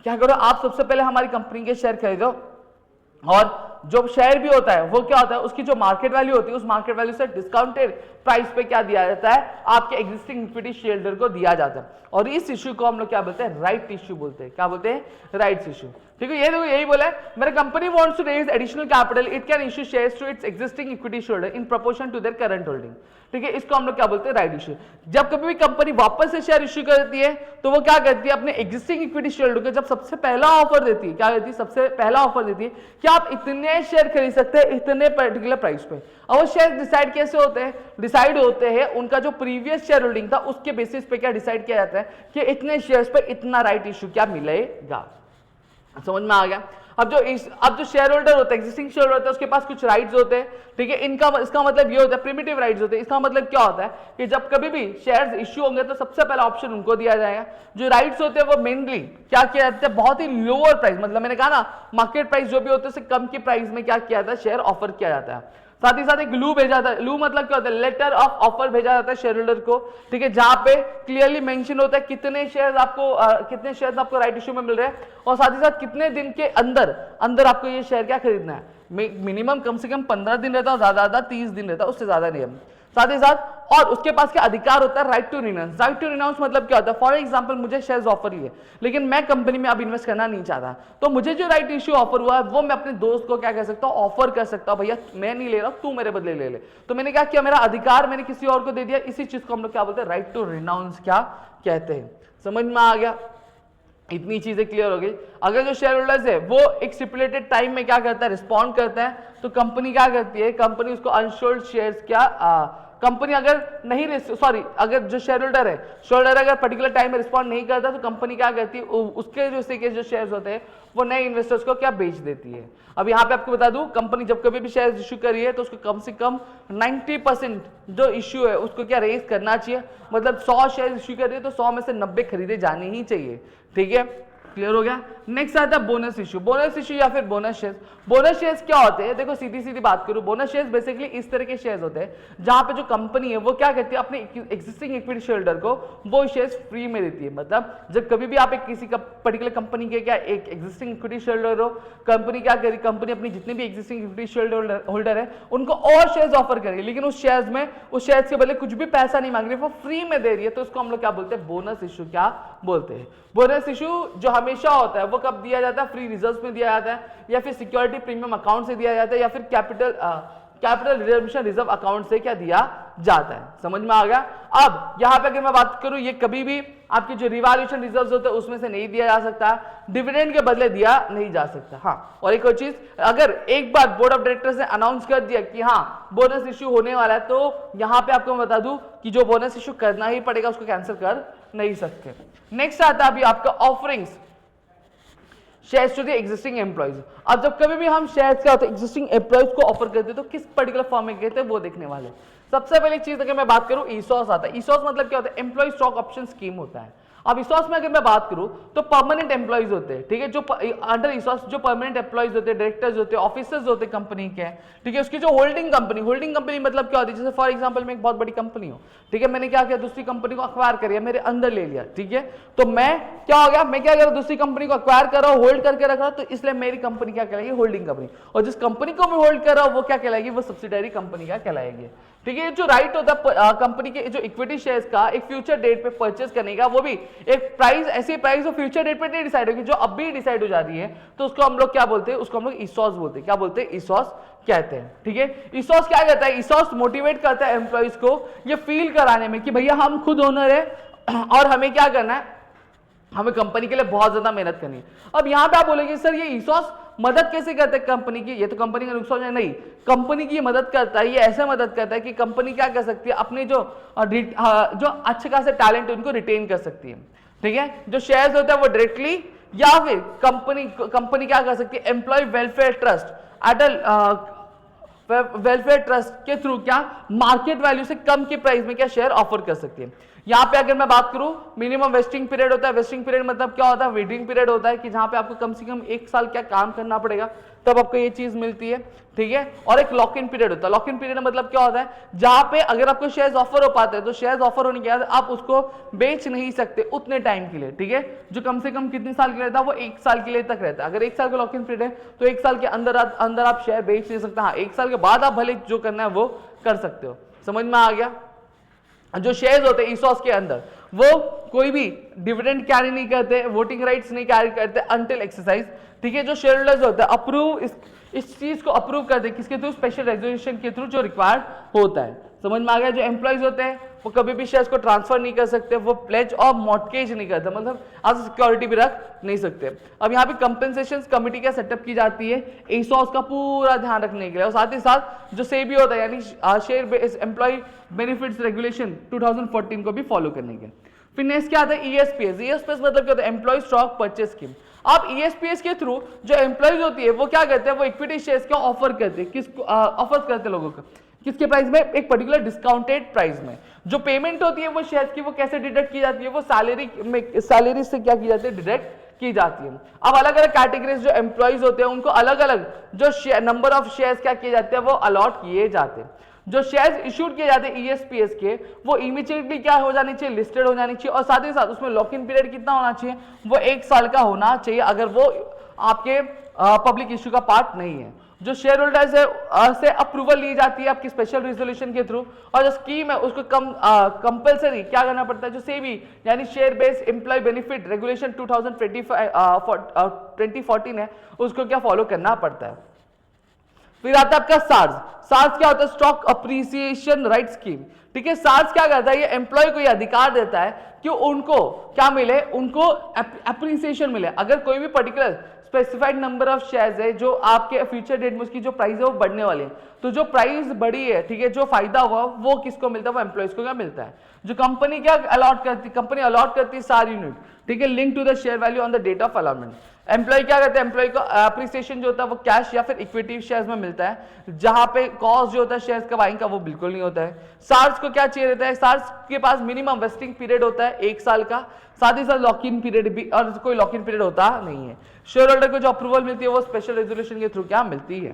क्या करो, आप सबसे पहले हमारी कंपनी के शेयर खरीदो। और जो शेयर भी होता है वो क्या होता है, उसकी जो मार्केट वैल्यू होती है उस मार्केट वैल्यू से डिस्काउंटेड प्राइस पे क्या दिया जाता है, आपके एग्जिस्टिंग इक्विटी शेयर होल्डर को दिया जाता है। और इस इश्यू को हम लोग क्या बोलते हैं, राइट इश्यू बोलते हैं। क्या बोलते हैं, राइट्स इश्यू, ठीक है। ये देखो यही बोला है, मेरा company wants to raise additional capital, it can issue shares to its existing equity shareholder in proportion to their current holding, ठीक है। इसको हम लोग क्या बोलते हैं, राइट इश्यू। जब कभी भी कंपनी वापस से शेयर इश्यू करती है तो वो क्या करती है, अपने एग्जिस्टिंग इक्विटी शेयर होल्डर को जब सबसे पहला ऑफर देती है, क्या करती है, सबसे पहला ऑफर देती है कि आप इतने शेयर खरीद सकते हैं इतने पर्टिकुलर प्राइस पे। और वो शेयर डिसाइड कैसे होते हैं, डिसाइड होते हैं उनका जो प्रीवियस शेयर होल्डिंग था उसके बेसिस पे क्या डिसाइड किया जाता है कि इतने शेयर्स पे इतना राइट इश्यू क्या मिलेगा। समझ में आ गया। अब जो शेयर होल्डर होता है, एग्जिस्टिंग शेयर होल्डर होता है, उसके पास कुछ राइट्स होते हैं, ठीक है। इसका मतलब ये होता है, प्रिमिटिव राइट्स होते हैं। इसका मतलब क्या होता है कि जब कभी भी शेयर्स इश्यू होंगे तो सबसे पहला ऑप्शन उनको दिया जाएगा। जो राइट्स होते हैं वो मेनली क्या किया जाता है, बहुत ही लोअर प्राइस, मतलब मैंने कहा ना मार्केट प्राइस जो भी होता है उससे कम की प्राइस में क्या किया जाता है, शेयर ऑफर किया जाता है। साथ ही साथ एक लू भेजा जाता है। लू मतलब क्या होता है, लेटर ऑफ ऑफर भेजा जाता है शेयर होल्डर को, ठीक है, जहां पे क्लियरली मेंशन होता है कितने शेयर्स आपको राइट इश्यू में मिल रहे हैं और साथ ही साथ कितने दिन के अंदर आपको ये शेयर क्या खरीदना है। मिनिमम कम से कम 15 दिन रहता है और ज्यादा 30 दिन रहता है, उससे ज्यादा नहीं है। साथ ही साथ और उसके पास क्या अधिकार होता है, right to renounce. Right to renounce मतलब क्या होता है, फॉर एग्जांपल मुझे शेयर्स ऑफर ही है लेकिन मैं कंपनी में अब इन्वेस्ट करना नहीं चाहता, तो मुझे जो राइट इश्यू ऑफर हुआ है वो मैं अपने दोस्त को क्या कह सकता हूं, ऑफर कर सकता हूं, भैया मैं नहीं ले रहा हूं, तू मेरे बदले ले ले। तो मैंने क्या किया, मेरा अधिकार मैंने किसी और को दे दिया, इसी चीज को हम लोग क्या बोलते हैं, राइट टू रिनाउंस क्या कहते हैं। समझ में आ गया, इतनी चीजें क्लियर हो गई। अगर जो शेयर होल्डर्स है वो एक स्टिपुलेटेड टाइम में क्या करता है, रिस्पॉन्ड करता है, तो कंपनी क्या करती है, कंपनी उसको अनशोल्ड शेयर्स क्या कंपनी अगर नहीं अगर जो शेयर होल्डर है, शेयर होल्डर अगर पर्टिकुलर टाइम में रिस्पॉन्ड नहीं करता तो कंपनी क्या करती है, उसके जो शेयर्स होते हैं वो नए इन्वेस्टर्स को क्या बेच देती है। अब यहाँ पे आपको बता दूं, कंपनी जब कभी भी शेयर इश्यू करी है तो उसको कम से कम 90% जो इश्यू है उसको क्या रेज करना चाहिए, मतलब 100 शेयर इश्यू कर रही है तो 100 में से 90 खरीदे जाने ही चाहिए। ठीक है, क्लियर हो गया। नेक्स्ट आता है बोनस इश्यू। बोनस इश्यू या फिर बोनस शेयर्स। बोनस शेयर्स क्या होते हैं, देखो सीधी सीधी बात करूं, बोनस शेयर्स बेसिकली इस तरह के शेयर्स होते हैं जहां पे जो कंपनी है वो क्या करती है, अपने एग्जिस्टिंग इक्विटी शेयर होल्डर को वो शेयर्स फ्री में देती है। मतलब जब कभी भी आप एक किसी पर्टिकुलर कंपनी के क्या एक एग्जिस्टिंग इक्विटी शेयर होल्डर हो, कंपनी क्या करेगी, कंपनी अपनी जितने भी एग्जिस्टिंग इक्विटी शेयर होल्डर है उनको और शेयर्स ऑफर करेगी, लेकिन उस शेयर्स के बदले कुछ भी पैसा नहीं मांग रही, वो फ्री में दे रही है, तो उसको हम लोग क्या बोलते हैं, बोनस इश्यू क्या बोलते हैं। बोनस इश्यू जो हमेशा होता है वो कब दिया जाता है, फ्री रिजर्व्स में दिया जाता है, या फिर सिक्योरिटी प्रीमियम अकाउंट से दिया जाता है, या फिर कैपिटल रिजर्वेशन रिजर्व अकाउंट से क्या दिया जाता है। समझ में आ गया। अब यहां पे अगर मैं बात करूं, ये कभी भी आपके जो रिवॉल्यूशन रिजर्व्स होते हैं उसमें से नहीं दिया जा सकता, डिविडेंड के बदले दिया नहीं जा सकता। हाँ, और एक और चीज, अगर एक बार बोर्ड ऑफ डायरेक्टर्स ने अनाउंस कर दिया कि हाँ बोनस इश्यू होने वाला है, तो यहां पे आपको मैं बता दूं कि जो बोनस इश्यू करना ही पड़ेगा, उसको कैंसिल कर नहीं सकते। नेक्स्ट आता है अभी आपका offerings shares to the existing employees. अब जब कभी भी हम शेयर्स क्या होते हैं, एग्जिस्टिंग एम्प्लॉइज को ऑफर करते हैं, तो किस पर्टिकुलर फॉर्म में कहते हैं वो देखने वाले। सबसे पहली चीज अगर मैं बात करूं, ईसॉस आता है। ईसॉस मतलब क्या होता है, एम्प्लॉय स्टॉक ऑप्शन स्कीम होता है। अब ईसॉस में अगर मैं बात करूं तो परमानेंट एम्प्लॉइज होते हैं, ठीक है, जो अंडर ईसॉस जो परमानेंट एम्प्लॉइज होते हैं, डायरेक्टर्स होते हैं, ऑफिसर्स होते हैं कंपनी के, ठीक है, उसकी जो होल्डिंग कंपनी मतलब क्या होती है, जैसे फॉर एग्जांपल मैं एक बहुत बड़ी कंपनी हूं, ठीक है, मैंने क्या किया, दूसरी कंपनी को अक्वायर कर लिया, मेरे अंदर ले लिया, ठीक है, तो मैं क्या हो गया, मैं क्या कर रहा हूं, दूसरी कंपनी को अक्वायर कर रहा हूं, होल्ड करके रख रहा हूं, तो इसलिए मेरी कंपनी क्या कहलाएगी, होल्डिंग कंपनी, और जिस कंपनी को मैं होल्ड कर रहा हूं वो क्या कहलाएगी, वो सब्सिडरी कंपनी क्या कहलाएगी। ठीक है, जो राइट होता है कंपनी के जो इक्विटी शेयर्स का एक फ्यूचर डेट पे परचेज करने का, वो भी एक प्राइस, ऐसी प्राइस जो फ्यूचर डेट पे नहीं डिसाइड होगी, जो अब भी डिसाइड हो जा रही है, तो उसको हम लोग क्या बोलते हैं, उसको हम लोग ईसॉस बोलते हैं। क्या बोलते हैं, ईसॉस कहते हैं। ठीक है, ईसॉस क्या कहता है, ईसॉस मोटिवेट करता है एम्प्लॉइज को ये फील कराने में कि भैया हम खुद ओनर है और हमें क्या करना है, हमें कंपनी के लिए बहुत ज्यादा मेहनत करनी है। अब यहां पे आप बोलेंगे सर ये ईसॉस मदद कैसे करता है कंपनी की, ये तो कंपनी का नुकसान है, नहीं, कंपनी की मदद करता है, ये ऐसे मदद करता है कि कंपनी क्या कर सकती है, अपने जो अच्छे खासे टैलेंट है उनको रिटेन कर सकती है। ठीक है, जो शेयर्स होता है वो डायरेक्टली या फिर कंपनी क्या कर सकती है, एम्प्लॉय वेलफेयर ट्रस्ट के थ्रू क्या मार्केट वैल्यू से कम के प्राइस में क्या शेयर ऑफर कर सकती है। यहां पे अगर मैं बात करूं, मिनिमम वेस्टिंग पीरियड होता है। वेस्टिंग पीरियड मतलब क्या होता है, वेटिंग पीरियड होता है कि जहां पे आपको कम से कम 1 साल क्या काम करना पड़ेगा तब आपको ये चीज मिलती है। ठीक है, और एक लॉक इन पीरियड होता है। लॉक इन पीरियड मतलब क्या होता है, जहां पे अगर आपको शेयर्स ऑफर हो पाते हैं तो शेयर्स ऑफर होने के बाद आप उसको बेच नहीं सकते उतने टाइम के लिए। ठीक है, जो कम से कम कितने साल के लिए रहता है, वो 1 साल के लिए तक रहता है। अगर 1 साल का लॉक इन पीरियड है तो 1 साल के अंदर आप शेयर बेच नहीं सकते। हाँ, 1 साल के बाद आप भले जो करना है वो कर सकते हो। समझ में आ गया। जो शेयर्स होते हैं ईसॉस के अंदर वो कोई भी डिविडेंड कैरी नहीं करते, वोटिंग राइट्स नहीं कैरी करते अनटिल एक्सरसाइज। ठीक है, जो शेयर होल्डर्स होते हैं अप्रूव इस चीज को अप्रूव करते हैं किसके थ्रू, स्पेशल रेजोल्यूशन के थ्रू जो रिक्वायर्ड होता है। समझ में आ गया। जो एम्प्लॉइज होते हैं वो कभी भी शेयर्स को ट्रांसफर नहीं कर सकते, वो प्लेज और मॉर्टगेज नहीं करते, मतलब आप सिक्योरिटी भी रख नहीं सकते। अब यहाँ पे कंपेंसेशन कमेटी का सेटअप की जाती है ईसॉस का पूरा ध्यान रखने के लिए, और साथ ही साथ जो सेबी होता है यानी share based employee benefits regulation 2014 को भी फॉलो करने के। फिर नेक्स्ट क्या आता है, ईएसपीएस। ईएसपीएस मतलब क्या होता है, एम्प्लॉय स्टॉक परचेज स्कीम। अब ईएसपीएस के थ्रू जो एम्प्लॉयज होती है वो क्या करते हैं, वो इक्विटी शेयर्स का ऑफर करते हैं, किसको ऑफर करते हैं लोगों को, किसके प्राइस में, एक पर्टिकुलर डिस्काउंटेड प्राइस में। जो पेमेंट होती है वो शेयर्स की वो कैसे डिडक्ट की जाती है, वो सैलरी से क्या की जाती है, डिडक्ट की जाती है। अब अलग अलग कैटेगरीज जो एम्प्लॉयज होते हैं उनको अलग अलग जो नंबर ऑफ शेयर्स क्या किए जाते हैं वो अलॉट किए जाते हैं। जो शेयर्स इशूड किए जाते हैं ईएसपीएस के वो इमीडिएटली क्या हो जानी चाहिए, लिस्टेड हो जानी चाहिए, और साथ ही साथ उसमें लॉक इन पीरियड कितना होना चाहिए, वो 1 साल का होना चाहिए अगर वो आपके पब्लिक इश्यू का पार्ट नहीं है। जो शेयर होल्डर्स है से अप्रूवल ली जाती है आपकी स्पेशल रेजोल्यूशन के थ्रू, और जो स्कीम है उसको कंपलसरी क्या करना पड़ता है, जो सेबी यानी share based employee benefit regulation 2014 है उसको क्या फॉलो करना पड़ता है। फिर आता है आपका सार्स। सार्स क्या होता है, स्टॉक अप्रिसिएशन राइट स्कीम। ठीक है, सार्स क्या करता है, ये एम्प्लॉय को ये अधिकार देता है कि उनको क्या मिले, उनको अप्रिसिएशन मिले। अगर कोई भी particular specified number of shares है जो आपके फ्यूचर डेट में उसकी जो प्राइस है वो बढ़ने वाली है, तो जो प्राइस बढ़ी है, ठीक है, जो फायदा हुआ वो किसको मिलता है, वो एम्प्लॉयज को क्या मिलता है। जो कंपनी क्या अलॉट करती, कंपनी अलॉट करती है सार यूनिट, ठीक है, link to the share value on the date of allotment. Employee क्या करते हैं, एम्प्लॉय को अप्रिसिएशन जो होता है वो कैश या फिर इक्विटी शेयर्स में मिलता है, जहां पे कॉस्ट जो होता है शेयर्स का बाइंग का वो बिल्कुल नहीं होता है। सार्स को क्या चाहिए रहता है, सार्स के पास मिनिमम वेस्टिंग पीरियड होता है 1 साल का, साथ ही साथ लॉक इन पीरियड भी, और कोई लॉक इन पीरियड होता नहीं है। शेयर होल्डर को जो अप्रूवल मिलती है वो स्पेशल रेजोल्यूशन के थ्रू क्या मिलती है।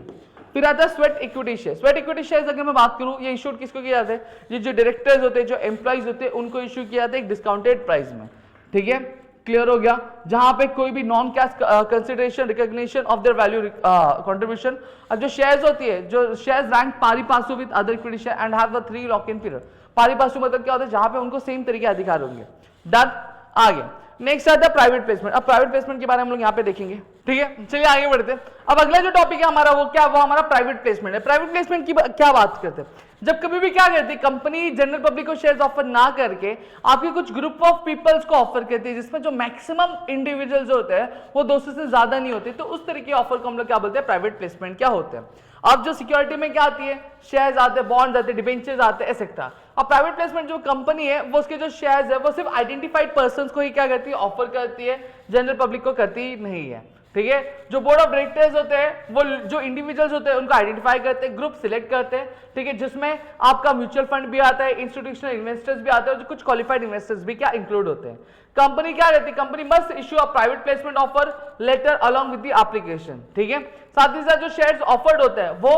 फिर आता है sweat equity share. Sweat equity shares अगर मैं बात करूं, ये इशूड किसको किया जाता है, ये जो डायरेक्टर्स होते हैं, जो एम्प्लॉइज होते हैं, उनको इशू किया जाता है एक डिस्काउंटेड प्राइस में। ठीक है, क्लियर हो गया, जहां पे कोई भी non cash consideration recognition of their value contribution. और जो शेयर्स होती है, जो shares rank pari passu with other equity share and have the 3 lock in period. Pari passu मतलब क्या होता है, जहां पे उनको सेम तरीके के अधिकार होंगे। डन, आगे नेक्स्ट आता है प्राइवेट प्लेसमेंट। अब प्राइवेट प्लेसमेंट के बारे में हम लोग यहाँ पे देखेंगे। ठीक है, चलिए आगे बढ़ते हैं। अब अगला जो टॉपिक है हमारा वो क्या, वो हमारा प्राइवेट प्लेसमेंट है। प्राइवेट प्लेसमेंट की क्या बात करते हैं, जब कभी भी क्या करती है कंपनी जनरल पब्लिक को शेयर्स ऑफर ना करके आपके कुछ ग्रुप ऑफ पीपल्स को ऑफर करती है, जिसमें जो मैक्सिमम इंडिविजुअल्स होते हैं वो 200 से ज्यादा नहीं होते, तो उस तरीके के ऑफर को हम लोग क्या बोलते हैं, प्राइवेट प्लेसमेंट क्या होते हैं। अब जो सिक्योरिटी में क्या आती है, शेयर्स आते हैं, बॉन्ड्स आते हैं, डिबेंचर्स आते हैं, एक्सेट्रा। अब प्राइवेट प्लेसमेंट जो कंपनी है वो उसके जो शेयर्स है वो सिर्फ आइडेंटिफाइड पर्संस को ही क्या करती है, ऑफर करती है, जनरल पब्लिक को करती नहीं है। ठीक है, जो बोर्ड ऑफ डायरेक्टर्स होते हैं वो जो इंडिविजुअल्स होते हैं उनको आइडेंटिफाई करते हैं, ग्रुप सिलेक्ट करते हैं। ठीक है, जिसमें आपका म्यूचुअल फंड भी आता है, इंस्टीट्यूशनल इन्वेस्टर्स भी आते हैं, और जो कुछ क्वालिफाइड इन्वेस्टर्स भी क्या इंक्लूड होते हैं। कंपनी क्या रहती है, company must issue a private placement offer letter along with the application. ठीक है, साथ ही साथ जो शेयर्स ऑफर्ड होते हैं वो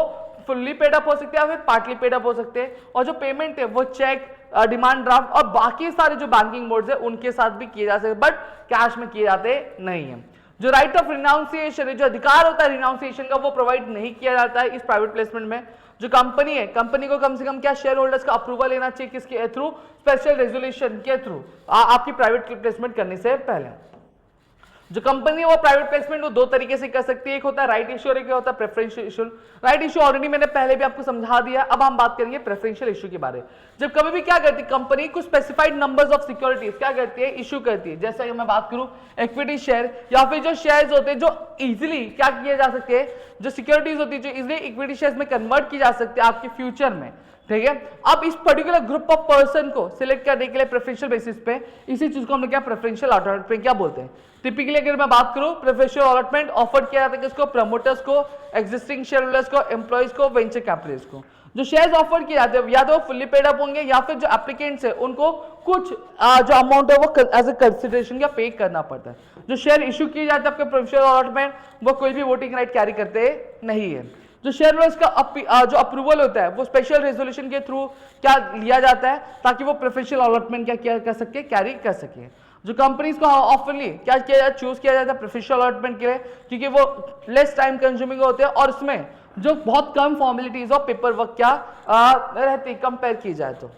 फुल्ली पेड अप हो सकते हैं या फिर पार्टली पेड अप हो सकते हैं, और जो पेमेंट है वो चेक, डिमांड ड्राफ्ट और बाकी सारे जो बैंकिंग मोड्स है उनके साथ भी किए जा सकते, बट कैश में किए जाते नहीं है। जो राइट ऑफ रिनाउंसिएशन है, जो अधिकार होता है रिनाउंसिएशन का, वो प्रोवाइड नहीं किया जाता है इस प्राइवेट प्लेसमेंट में। जो कंपनी है, कंपनी को कम से कम क्या शेयर होल्डर्स का अप्रूवल लेना चाहिए, किसके थ्रू, स्पेशल रेजोल्यूशन के थ्रू, आपकी प्राइवेट प्लेसमेंट करने से पहले। जो कंपनी है वो प्राइवेट प्लेसमेंट वो 2 तरीके से कर सकती है, एक होता है राइट इश्यू और एक होता है preferential issue. Right issue already मैंने पहले भी आपको समझा दिया, अब हम बात करेंगे प्रेफरेंशियल इश्यू के बारे में। जब कभी भी क्या करती है कंपनी, कुछ स्पेसिफाइड नंबर्स ऑफ सिक्योरिटीज क्या करती है, इश्यू करती है। जैसे अगर मैं बात करूं इक्विटी शेयर या फिर जो शेयर्स होते हैं जो इजीली क्या किए जा सकते हैं, जो सिक्योरिटीज होती है जो इजीली इक्विटी शेयर्स में कन्वर्ट की जा सकती है आपके फ्यूचर में। ठीक है, अब इस पर्टिकुलर ग्रुप ऑफ पर्सन को सिलेक्ट करने के लिए प्रेफरेंशियल बेसिस पे, इसी चीज को हम लोग क्या प्रेफरेंशियल अलॉटमेंट क्या बोलते हैं। टिपिकली अगर मैं बात करूं, प्रेफरेंशियल अलॉटमेंट ऑफर किया जाता है किसको, प्रमोटर्स को, एग्जिस्टिंग शेयर होल्डर्स को, एम्प्लॉइज को, वेंचर कैपिटलिस्ट को। जो शेयर्स ऑफर किए जाते हैं या तो फुल्ली पेड अप होंगे या फिर जो एप्लीकेंट्स है उनको कुछ जो अमाउंट है वो एज ए कंसिडरेशन या पे करना पड़ता है। जो शेयर इशू किए जाते हैं आपके प्रेफरेंशियल अलॉटमेंट, वो कोई भी वोटिंग राइट कैरी करते नहीं है। जो शेयर होल्डर्स का जो अप्रूवल होता है वो स्पेशल रेजोल्यूशन के थ्रू क्या लिया जाता है, ताकि वो प्रेफरेंशियल अलॉटमेंट क्या कर सके, कैरी कर सके। जो कंपनीज को ऑफरली क्या किया जाता है, चूज किया जाता है प्रेफरेंशियल अलॉटमेंट के लिए, क्योंकि वो लेस टाइम कंज्यूमिंग होते हैं और उसमें जो बहुत कम फॉर्मेलिटीज और पेपर वर्क क्या रहती, कंपेयर की जाए तो।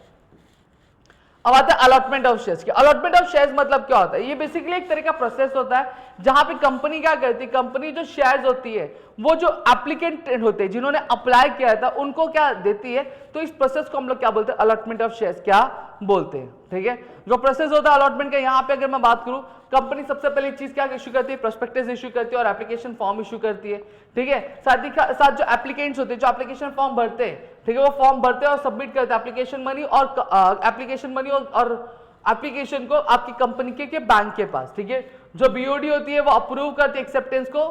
अब आता है अलॉटमेंट ऑफ शेयर्स की। अलॉटमेंट ऑफ शेयर्स मतलब क्या होता है, ये बेसिकली एक तरह का प्रोसेस होता है जहां पे कंपनी क्या करती है, कंपनी जो शेयर्स होती है वो जो एप्लीकेंट होते हैं जिन्होंने अप्लाई किया था उनको क्या देती है, तो इस प्रोसेस को हम लोग क्या बोलते हैं, अलॉटमेंट ऑफ शेयर्स क्या बोलते हैं। ठीक है, जो प्रोसेस होता है अलॉटमेंट का, यहाँ पे अगर मैं बात करूं, कंपनी सबसे पहली चीज क्या इशू करती है, प्रोस्पेक्टस इशू करती है और एप्लीकेशन फॉर्म इशू करती है। ठीक है, साथ ही साथ जो एप्लीकेंट्स होते हैं जो एप्लीकेशन फॉर्म भरते हैं, ठीक है, वो फॉर्म भरते हैं और सबमिट करते हैं एप्लीकेशन मनी और एप्लीकेशन को आपकी कंपनी के बैंक के पास। ठीक है, जो बीओडी होती है वो अप्रूव करती है एक्सेप्टेंस को,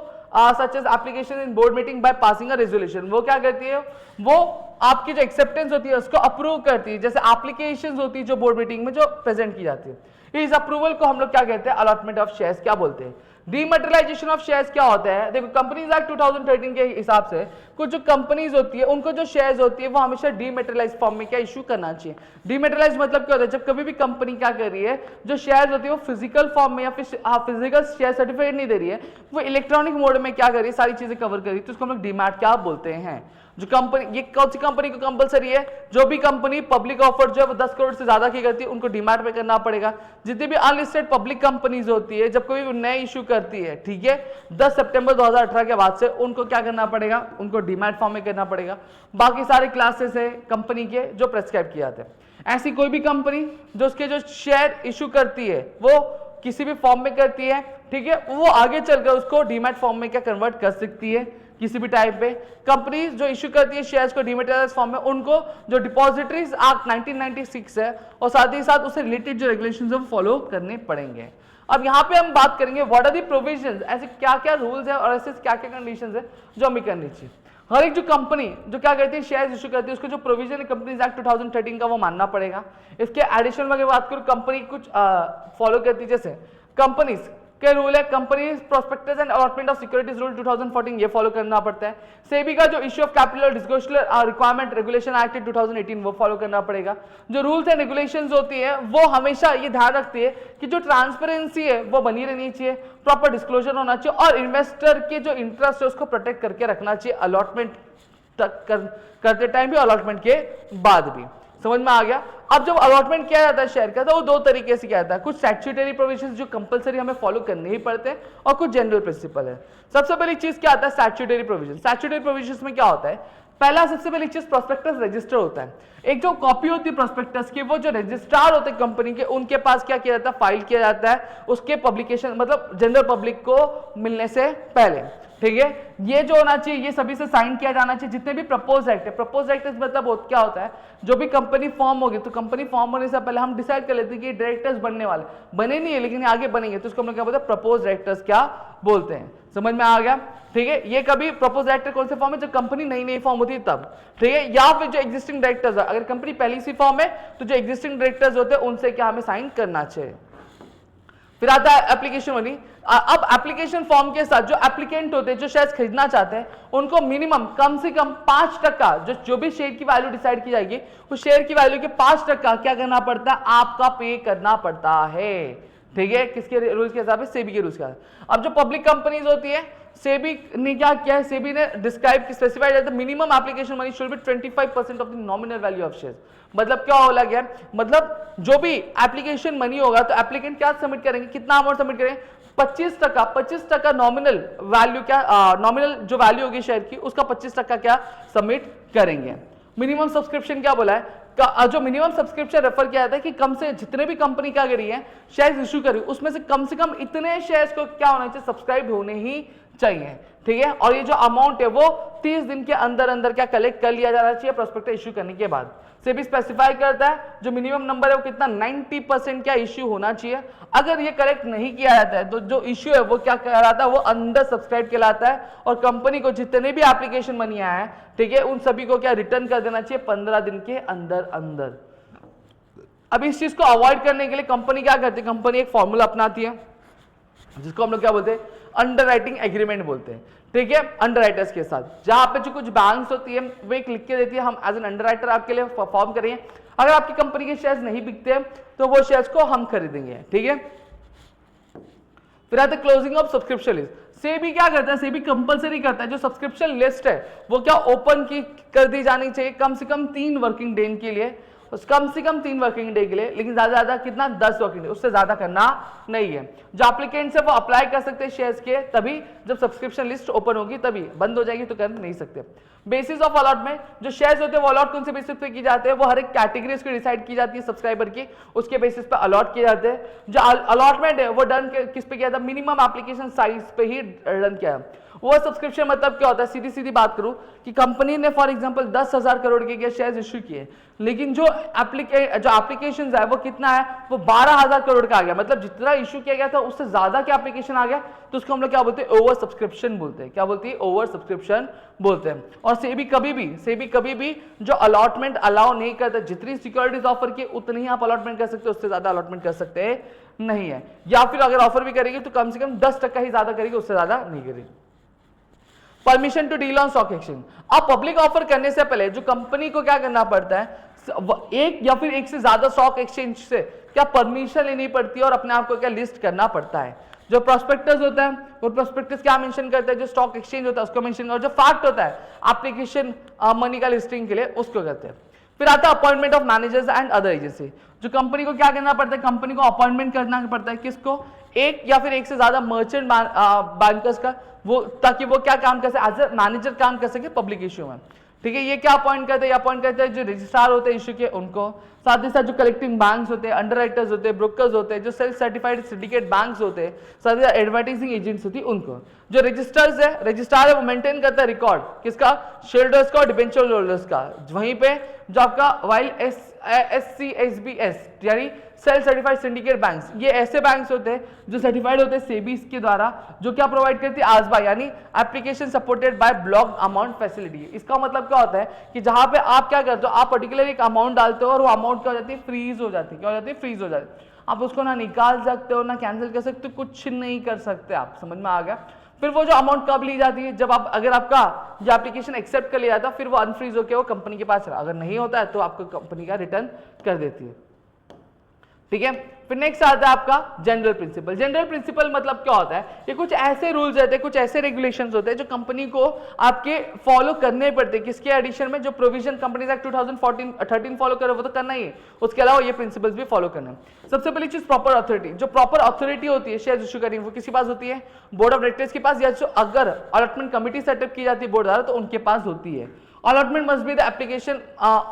such as application in board meeting by passing a resolution. वो क्या करती है, वो आपकी जो एक्सेप्टेंस होती है उसको अप्रूव करती है, जैसे एप्लीकेशंस होती है जो बोर्ड मीटिंग में जो प्रेजेंट की जाती है। इस अप्रूवल को हम लोग क्या कहते हैं, अलॉटमेंट ऑफ शेयर्स क्या बोलते हैं। डीमैटेरियलाइजेशन ऑफ शेयर्स क्या होता है? देखो कंपनीज एक्ट 2013 के हिसाब से कुछ जो कंपनीज होती है उनको जो शेयर्स होती है वो हमेशा डीमैटेरियलाइज फॉर्म में क्या इशू करना चाहिए। डीमैटेरियलाइज मतलब क्या होता है? जब कभी भी कंपनी क्या कर रही है, जो शेयर्स होती है वो फिजिकल फॉर्म में या फिर फिजिकल शेयर सर्टिफिकेट नहीं दे रही है, वो इलेक्ट्रॉनिक मोड में क्या कर रही है, सारी चीजें कवर कर रही है, तो उसको हम लोग डीमैट क्या बोलते हैं। जो कंपनी, ये कौन सी कंपनी को कंपलसरी है? जो भी कंपनी पब्लिक ऑफर जो है 10 करोड़ से ज्यादा की करती है उनको डीमैट में करना पड़ेगा। जितनी भी अनलिस्टेड पब्लिक कंपनीज होती है जब कोई भी नए इशू करती है, ठीक है, 10 सितंबर 2018 के बाद से उनको क्या करना पड़ेगा? उनको डीमैट फॉर्म में करना पड़ेगा। बाकी सारे क्लासेस है कंपनी के जो प्रेस्क्राइब किए जाते हैं। ऐसी कोई भी कंपनी जो उसके जो शेयर इशू करती है वो किसी भी फॉर्म में करती है, ठीक है, वो आगे चलकर उसको डीमैट फॉर्म में क्या कन्वर्ट कर सकती है किसी भी टाइप पे। कंपनीज जो इशू करती है शेयर्स को डीमैटेरियलाइज्ड फॉर्म में, उनको जो डिपॉजिटरीज एक्ट 1996 है और साथ ही साथ उससे रिलेटेड जो रेगुलेशंस है वो फॉलो करने पड़ेंगे। अब यहाँ पे हम बात करेंगे व्हाट आर दी प्रोविजंस, ऐसे क्या क्या रूल्स है और ऐसे क्या क्या कंडीशंस है जो हमें करनी चाहिए। हर एक जो कंपनी जो क्या करती है शेयर्स इशू करती है उसको जो प्रोविजन है कंपनीज एक्ट 2013 का वो मानना पड़ेगा। इसके एडिशनल में अगर बात करूं कंपनी कुछ फॉलो करती है, जैसे कंपनीज के रूल है, company prospectus and allotment of securities rule 2014 ये फॉलो करना पड़ता है। सेबी का जो issue of capital disclosure requirement regulation act 2018 वो फॉलो करना पड़ेगा। जो रूल्स एंड रेगुलेशंस होती है वो हमेशा ये ध्यान रखती है कि जो ट्रांसपेरेंसी है वो बनी रहनी चाहिए, प्रॉपर डिस्क्लोजर होना चाहिए और इन्वेस्टर के जो इंटरेस्ट है उसको प्रोटेक्ट करके रखना चाहिए, अलॉटमेंट तक करते टाइम भी, अलॉटमेंट के बाद भी। समझ में आ गया? अब जब अलॉटमेंट किया जाता है शेयर का तो वो दो तरीके से किया जाता है, कुछ स्टैट्यूटरी प्रोविजंस जो कंपलसरी हमें फॉलो करने ही पड़ते हैं और कुछ जनरल प्रिंसिपल है। सबसे पहली चीज क्या आता है? Statutory provision. स्टैट्यूटरी प्रोविजंस में क्या होता है? पहला सबसे पहली चीज प्रोस्पेक्टस रजिस्टर होता है। एक जो कॉपी होती है प्रोस्पेक्टस की वो जो रजिस्ट्रार होते हैं कंपनी के उनके पास क्या किया जाता है? फाइल किया जाता है उसके पब्लिकेशन मतलब जनरल पब्लिक को मिलने से पहले, ठीक है। ये जो होना चाहिए ये सभी से साइन किया जाना चाहिए। जितने भी प्रपोज एक्ट है, प्रपोज एक्ट मतलब क्या होता है? जो भी कंपनी फॉर्म होगी तो कंपनी फॉर्म होने से पहले हम डिसाइड कर लेते हैं कि डायरेक्टर्स बनने वाले, बने नहीं है लेकिन आगे बनेंगे, तो उसको हम लोग क्या बोलते हैं? प्रपोज डायरेक्टर्स क्या बोलते हैं। समझ में आ गया? ठीक है। ये कभी प्रपोज डायरेक्टर कौन से फॉर्म है? जब कंपनी नई नई फॉर्म होती है तब, ठीक है, या फिर जो एग्जिस्टिंग डायरेक्टर्स है, अगर कंपनी पहली सी फॉर्म है तो जो एग्जिस्टिंग डायरेक्टर्स होते हैं उनसे क्या हमें साइन करना चाहिए। फिर आता है एप्लीकेशन मनी। अब एप्लीकेशन फॉर्म के साथ जो एप्लीकेंट होते हैं जो शेयर्स खरीदना चाहते हैं उनको मिनिमम कम से कम 5% जो भी शेयर की वैल्यू डिसाइड की जाएगी उस शेयर की वैल्यू के 5% क्या करना पड़ता है? आपका पे करना पड़ता है, ठीक है। किसके रूल्स के हिसाब से? सेबी के रूल्स के हिसाब। अब जो पब्लिक कंपनीज होती है सेबी ने क्या किया है? सेबी ने डिस्क्राइब स्पेसिफाइड है minimum application money should be 25% of the nominal value of shares. मतलब क्या बोला गया? मतलब जो भी एप्लीकेशन मनी होगा तो एप्लीकेंट क्या सबमिट करेंगे? कितना अमाउंट सबमिट करेंगे? 25% नॉमिनल वैल्यू क्या नॉमिनल जो वैल्यू होगी शेयर की उसका 25% क्या सबमिट करेंगे। मिनिमम सब्सक्रिप्शन क्या बोला है? जो मिनिमम सब्सक्रिप्शन रेफर किया जाता है कि कम से जितने भी कंपनी क्या करी है शेयर्स इशू करी उसमें से कम इतने शेयर्स को क्या होना चाहिए? सब्सक्राइब होने ही चाहिए, ठीक है। और ये जो अमाउंट है वो 30 दिन के अंदर अंदर क्या कलेक्ट कर लिया जाना चाहिए प्रॉस्पेक्टस इशू करने के बाद। सेबी स्पेसिफाई करता है जो मिनिमम नंबर है वो कितना 90% क्या इश्यू होना चाहिए। अगर ये करेक्ट नहीं किया जाता है तो जो इश्यू है वो क्या कहलाता है? वो अंडर सब्सक्राइब कहलाता है और कंपनी को जितने भी एप्लीकेशन मनी आया है, ठीक है, उन सभी को क्या रिटर्न कर देना चाहिए 15 दिन के अंदर अंदर। अब इस चीज को अवॉइड करने के लिए कंपनी क्या करती है? कंपनी एक फॉर्मूला अपनाती है जिसको हम लोग क्या बोलते हैं? अंडरराइटिंग एग्रीमेंट बोलते हैं, ठीक है, अंडरराइटर्स के साथ। जहां पे जो कुछ बैंक्स होती है वो एक लिख के देती है हम एज एन अंडरराइटर आपके लिए फॉर्म करेंगे, अगर आपकी कंपनी के शेयर्स नहीं बिकते हैं तो वो शेयर्स को हम खरीदेंगे, ठीक है। फिर आता है closing of subscription list. SEBI क्या करता है? सेबी कंपलसरी करता है जो सब्सक्रिप्शन लिस्ट है वो क्या ओपन की कर दी जानी चाहिए कम से कम 3 वर्किंग डे के लिए, कम से कम 3 वर्किंग डे के लिए, लेकिन ज्यादा कितना? 10 वर्किंग डे, उससे ज्यादा करना नहीं है। जो एप्लीकेंट्स है वो अप्लाई कर सकते हैं शेयर्स के तभी जब सब्सक्रिप्शन लिस्ट ओपन होगी, तभी बंद हो जाएगी तो कर नहीं सकते। बेसिस ऑफ अलॉटमेंट, जो शेयर्स होते हैं वो अलॉट कौन से बेसिस पे की जाते हैं? वो हर एक कैटेगरी की डिसाइड की जाती है सब्सक्राइबर की, उसके बेसिस पे अलॉट किए जाते हैं। जो अलॉटमेंट है वो डन किस पे किया था? मिनिमम एप्लीकेशन साइज पे ही डन किया है। वो सब्सक्रिप्शन मतलब क्या होता है? सीधी सीधी बात करूं कि कंपनी ने फॉर एग्जांपल 10,000 करोड़ के शेयर्स इश्यू किए, लेकिन जो एप्लीकेशंस है वो कितना है? वो 12,000 करोड़ का आ गया। मतलब जितना इश्यू किया गया था उससे ज्यादा क्या एप्लीकेशन आ गया, तो उसको हम लोग क्या बोलते हैं? ओवर सब्सक्रिप्शन बोलते हैं। क्या बोलती है? ओवर सब्सक्रिप्शन बोलते हैं। और सेबी कभी भी जो अलॉटमेंट अलाउ नहीं करता, जितनी सिक्योरिटीज ऑफर की उतनी ही आप अलॉटमेंट कर सकते हो, उससे ज्यादा अलॉटमेंट कर सकते हैं नहीं है, या फिर अगर ऑफर भी करेगी तो कम से कम 10% ही ज्यादा करेगी, उससे ज्यादा नहीं करेगी। Permission to deal on stock exchange, अब पब्लिक ऑफर करने से पहले जो कंपनी को क्या करना पड़ता है, एक या फिर एक से ज्यादा स्टॉक एक्सचेंज से क्या परमिशन लेनी पड़ती है और अपने आप को क्या लिस्ट करना पड़ता है। जो प्रोस्पेक्टस होता है वो प्रोस्पेक्टस क्या मेंशन करता है, जो स्टॉक एक्सचेंज होता है उसको मेंशन करता है, जो फैक्ट होता है एप्लीकेशन मनी का लिस्टिंग के लिए उसको करते हैं। फिर आता है appointment of managers and other agency, जो कंपनी को क्या करना पड़ता है, कंपनी को अपॉइंटमेंट करना पड़ता है, किसको, एक या फिर एक से ज्यादा मर्चेंट बैंकर्स का, वो ताकि वो क्या काम कर सके, एज ए मैनेजर काम कर सके पब्लिक इश्यू में। ठीक है, ये क्या अपॉइंट करते हैं, अपॉइंट करते हैं जो रजिस्ट्रार होते हैं इश्यू के उनको, साथ ही साथ जो कलेक्टिंग बैंक्स होते हैं, अंडरराइटर्स होते हैं, ब्रोकर्स होते हैं, जो सेल्फ सर्टिफाइड सिंडिकेट बैंक्स होते हैं, साथ ही साथ एडवर्टाइजिंग एजेंट्स होती है उनको। जो रजिस्टर्स है, रजिस्ट्रार है वो मेंटेन करता है रिकॉर्ड किसका, शेयर होल्डर्स का और डिबेंचर होल्डर्स का। वहीं पे जो आपका वाइल SCSBS यानी सेल्फ सर्टिफाइड सिंडिकेट बैंक्स, ये ऐसे बैंक्स होते हैं जो सर्टिफाइड होते हैं सेबी के द्वारा, जो क्या प्रोवाइड करती है, आसबा यानी application supported by block amount facility. इसका मतलब क्या होता है कि जहां पे आप क्या करते हो, आप पर्टिकुलर एक अमाउंट डालते हो और वो अमाउंट क्या हो जाती है, फ्रीज हो जाती है। क्या हो जाती है, फ्रीज हो जाती है। आप उसको ना निकाल सकते हो ना कैंसिल कर सकते हो, कुछ नहीं कर सकते आप, समझ में आ गया। फिर वो जो अमाउंट कब ली जाती है, जब आप अगर आपका जो एप्लीकेशन एक्सेप्ट कर लिया जाता है, फिर वो अनफ्रीज होकर वो कंपनी के पास, अगर नहीं होता है तो आपको कंपनी का रिटर्न कर देती है। ठीक है, फिर नेक्स्ट आता है आपका जनरल प्रिंसिपल। जनरल प्रिंसिपल मतलब क्या होता है, ये कुछ ऐसे रूल्स रहते हैं, कुछ ऐसे रेगुलेशंस होते हैं जो कंपनी को आपके फॉलो करने पड़ते हैं। किसके एडिशन में, जो प्रोविजन कंपनीज एक्ट 2013 फॉलो करे वो तो करना ही है, उसके अलावा ये प्रिंसिपल्स भी फॉलो करना है। सबसे पहली चीज प्रॉपर अथॉरिटी, जो प्रॉपर अथॉरिटी होती है शेयर इशू करने, वो किसी पास होती है, बोर्ड ऑफ डायरेक्टर्स के पास, या जो अगर अलॉटमेंट कमिटी सेटअप की जाती है बोर्ड द्वारा तो उनके पास होती है। Allotment must be the application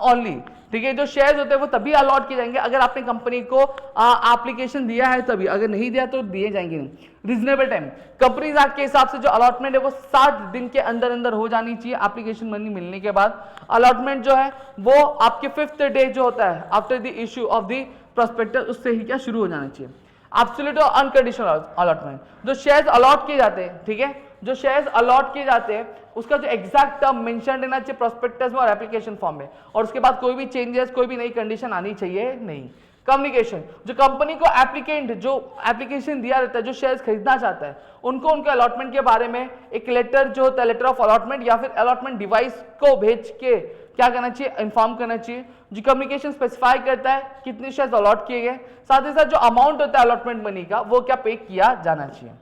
only. ठीक है, जो शेयर्स होते हैं वो तभी अलॉट किए जाएंगे अगर आपने कंपनी को एप्लीकेशन दिया है तभी, अगर नहीं दिया तो दिए जाएंगे नहीं। रीजनेबल टाइम, कंपनीज एक्ट के हिसाब से जो अलॉटमेंट है वो 60 दिन के अंदर अंदर हो जानी चाहिए एप्लीकेशन मनी मिलने के बाद। अलॉटमेंट जो है वो आपके 5th डे जो होता है after the issue of the prospectus, उससे ही क्या शुरू हो जाना चाहिए। एब्सोल्यूट और अनकंडीशनल अलॉटमेंट, जो शेयर्स अलॉट किए जाते हैं, ठीक है, जो शेयर्स अलॉट किए जाते हैं उसका जो एग्जैक्ट टर्म मेंशन रहना चाहिए प्रोस्पेक्टस में और एप्लीकेशन फॉर्म में, और उसके बाद कोई भी चेंजेस, कोई भी नई कंडीशन आनी चाहिए नहीं। कम्युनिकेशन, जो कंपनी को एप्लीकेंट जो एप्लीकेशन दिया रहता है, जो शेयर्स खरीदना चाहता है, उनको उनके अलॉटमेंट के बारे में एक लेटर जो होता है, लेटर ऑफ अलॉटमेंट या फिर अलॉटमेंट डिवाइस को भेज के क्या करना चाहिए, इन्फॉर्म करना चाहिए। जो कम्युनिकेशन स्पेसिफाई करता है कितने शेयर्स अलॉट किए गए, साथ ही साथ जो अमाउंट होता है अलॉटमेंट मनी का वो क्या पे किया जाना चाहिए।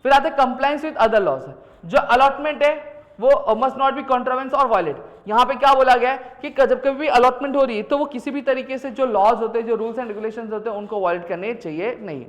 फिर आते हैं कंप्लायंस विद अदर लॉज, जो अलॉटमेंट है वो मस्ट नॉट बी कॉन्ट्रावेंस और वायलेट। यहां पे क्या बोला गया है कि जब कभी भी अलॉटमेंट हो रही है तो वो किसी भी तरीके से जो लॉज होते हैं, जो रूल्स एंड रेगुलेशंस होते हैं, उनको वायलेट करने चाहिए नहीं।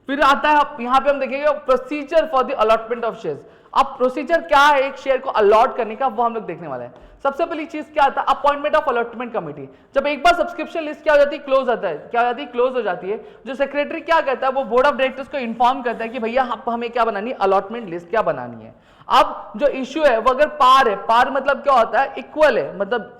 फिर आता है यहां पे हम देखेंगे procedure for the allotment of shares. अब प्रोसीजर क्या है एक शेयर को अलॉट करने का, वो हम लोग देखने वाले हैं। सबसे पहली चीज क्या आता है, अपॉइंटमेंट ऑफ अलॉटमेंट कमेटी। जब एक बार सब्सक्रिप्शन लिस्ट क्या हो जाती है, क्लोज आता है, क्या हो जाती है, क्लोज हो जाती है, जो सेक्रेटरी क्या करता है वो बोर्ड ऑफ डायरेक्टर्स को इन्फॉर्म करता है कि भैया हमें क्या बनानी है, अलॉटमेंट लिस्ट क्या बनानी है। अब जो इश्यू है वो अगर पार है, पार मतलब क्या होता है, इक्वल है, मतलब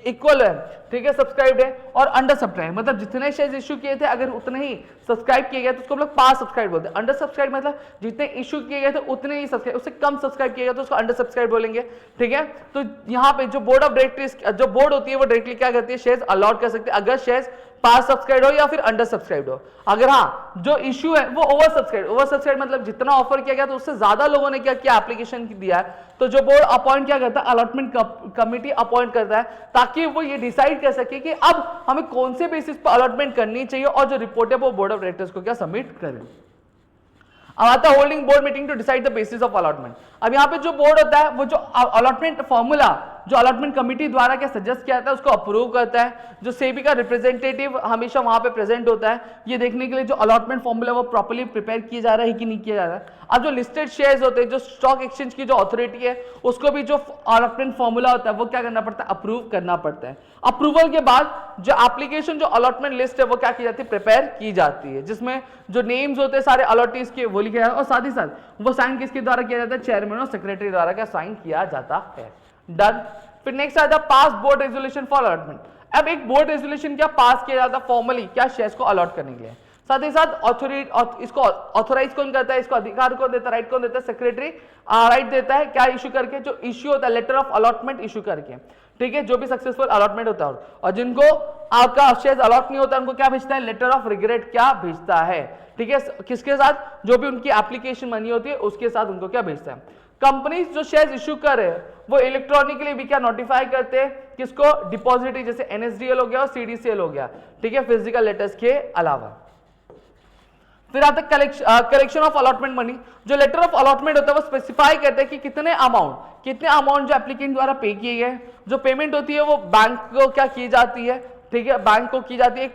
इक्वल है, ठीक है, सब्सक्राइब्ड है, और अंडर सब्सक्राइब मतलब जितने शेयर्स इश्यू किए थे अगर उतने ही सब्सक्राइब किए गए तो उसको हम लोग पास सब्सक्राइब बोलते हैं। अंडर सब्सक्राइब मतलब जितने इश्यू किए गए थे उतने ही सब्सक्राइब, उससे कम सब्सक्राइब किए गए तो उसको अंडर सब्सक्राइब बोलेंगे। ठीक है, तो यहाँ पे जो बोर्ड ऑफ डायरेक्टर्स, जो बोर्ड होती है वो डायरेक्टली क्या करती है, शेयर्स अलॉट कर सकते हैं अगर शेयर्स पास सब्सक्राइब हो या फिर अंडर सब्सक्राइब हो। अगर हाँ जो इश्यू है वो ओवर सब्सक्राइब मतलब जितना ऑफर किया गया तो उससे ज्यादा लोगों ने क्या किया, एप्लीकेशन दिया है, तो जो बोर्ड अपॉइंट क्या करता है, अलॉटमेंट कमेटी अपॉइंट करता है ताकि वो ये डिसाइड कर सके कि अब हमें कौन से बेसिस पर अलॉटमेंट करनी चाहिए और जो रिपोर्ट है वो बोर्ड ऑफ डायरेक्टर्स को क्या सबमिट करें। अब आता है holding board meeting to decide the basis of allotment. अब यहाँ पे जो बोर्ड होता है वो जो अलॉटमेंट फॉर्मूला जो अलॉटमेंट कमेटी द्वारा क्या सजेस्ट किया जाता है उसको अप्रूव करता है। जो सेबी का रिप्रेजेंटेटिव हमेशा वहां पे प्रेजेंट होता है ये देखने के लिए जो अलॉटमेंट फॉर्मूला वो प्रॉपर्ली प्रिपेयर किया जा रहा है कि नहीं किया जा रहा है। अब जो लिस्टेड शेयर्स होते हैं, जो स्टॉक एक्सचेंज की जो अथॉरिटी है उसको भी जो अलॉटमेंट फॉर्मूला होता है वो क्या करना पड़ता है, अप्रूव करना पड़ता है। अप्रूवल के बाद जो एप्लीकेशन जो अलॉटमेंट लिस्ट है वो क्या की जाती है, प्रिपेयर की जाती है, जिसमें जो नेम्स होते हैं सारे अलॉटीज के वो लिखे जाते हैं और साथ ही साथ वो साइन किसके द्वारा किया जाता है, चेयरमैन और सेक्रेटरी द्वारा क्या साइन किया जाता है। डन। फिर नेक्स्ट आता है पास बोर्ड रेजोल्यूशन फॉर अलॉटमेंट। अब एक बोर्ड रेजोल्यूशन क्या पास किया जाता है फॉर्मली क्या शेयर्स को अलॉट करने के लिए। साथ ही साथ इसको ऑथोराइज कौन करता है, इसको अधिकार कौन देता है, राइट कौन देता है, सेक्रेटरी राइट देता है क्या इशू करके, जो इश्यू होता है लेटर ऑफ अलॉटमेंट इशू करके, ठीक है, जो भी सक्सेसफुल अलॉटमेंट होता है और जिनको आपका शेयर अलॉट नहीं होता उनको क्या भेजता है, लेटर ऑफ रिग्रेट क्या भेजता है, ठीक है, किसके साथ, जो भी उनकी एप्लीकेशन मनी होती है उसके साथ उनको क्या भेजता है। कंपनी जो शेयर इशू कर रहे हैं वो इलेक्ट्रॉनिकली भी क्या नोटिफाई करते हैं किसको, डिपॉजिटरी, जैसे एनएसडीएल हो गया और सीडीसीएल हो गया, ठीक है, फिजिकल लेटर्स के अलावा। फिर आता है कलेक्शन ऑफ अलॉटमेंट मनी। जो लेटर ऑफ अलॉटमेंट होता है वो स्पेसिफाई करता है कि कितने अमाउंट जो एप्लीकेंट द्वारा पे किए गए, जो पेमेंट होती है वो बैंक को क्या की जाती है, ठीक है, बैंक को की जाती है,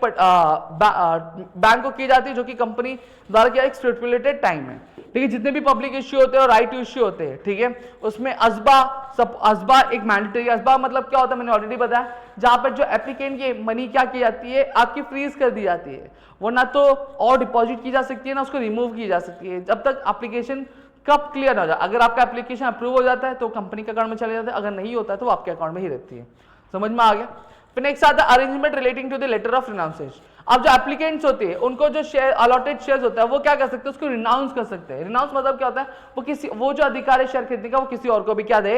बैंक को की जाती है जो कि कंपनी द्वारा क्या एक स्टिपुलेटेड टाइम है, ठीक है। जितने भी पब्लिक इश्यू होते हैं और राइट टू इश्यू होते हैं, ठीक है, उसमें असबा एक मैंडेटरी, असबा मतलब क्या होता है मैंने ऑलरेडी बताया, जहां पर जो एप्लीकेंट की मनी क्या की जाती है, आपकी फ्रीज कर दी जाती है, वो ना तो और डिपॉजिट की जा सकती है ना उसको रिमूव की जा सकती है, जब तक एप्लीकेशन कब क्लियर हो जाए। अगर आपका एप्लीकेशन अप्रूव हो जाता है तो कंपनी के अकाउंट में चले जाता है, अगर नहीं होता है तो वो आपके अकाउंट में ही रहती है। समझ में आ गया। फिर नेक्स्ट आता है arrangement relating to the letter of renunciation. अब जो एप्लीकेंट्स होते हैं उनको जो शेयर अलॉटेड शेयर्स होता है वो क्या कर सकते हैं, उसको रिनाउंस कर सकते हैं। रिनाउंस मतलब क्या होता है, वो जो अधिकार है शेयर खरीदने का वो किसी और को भी क्या दे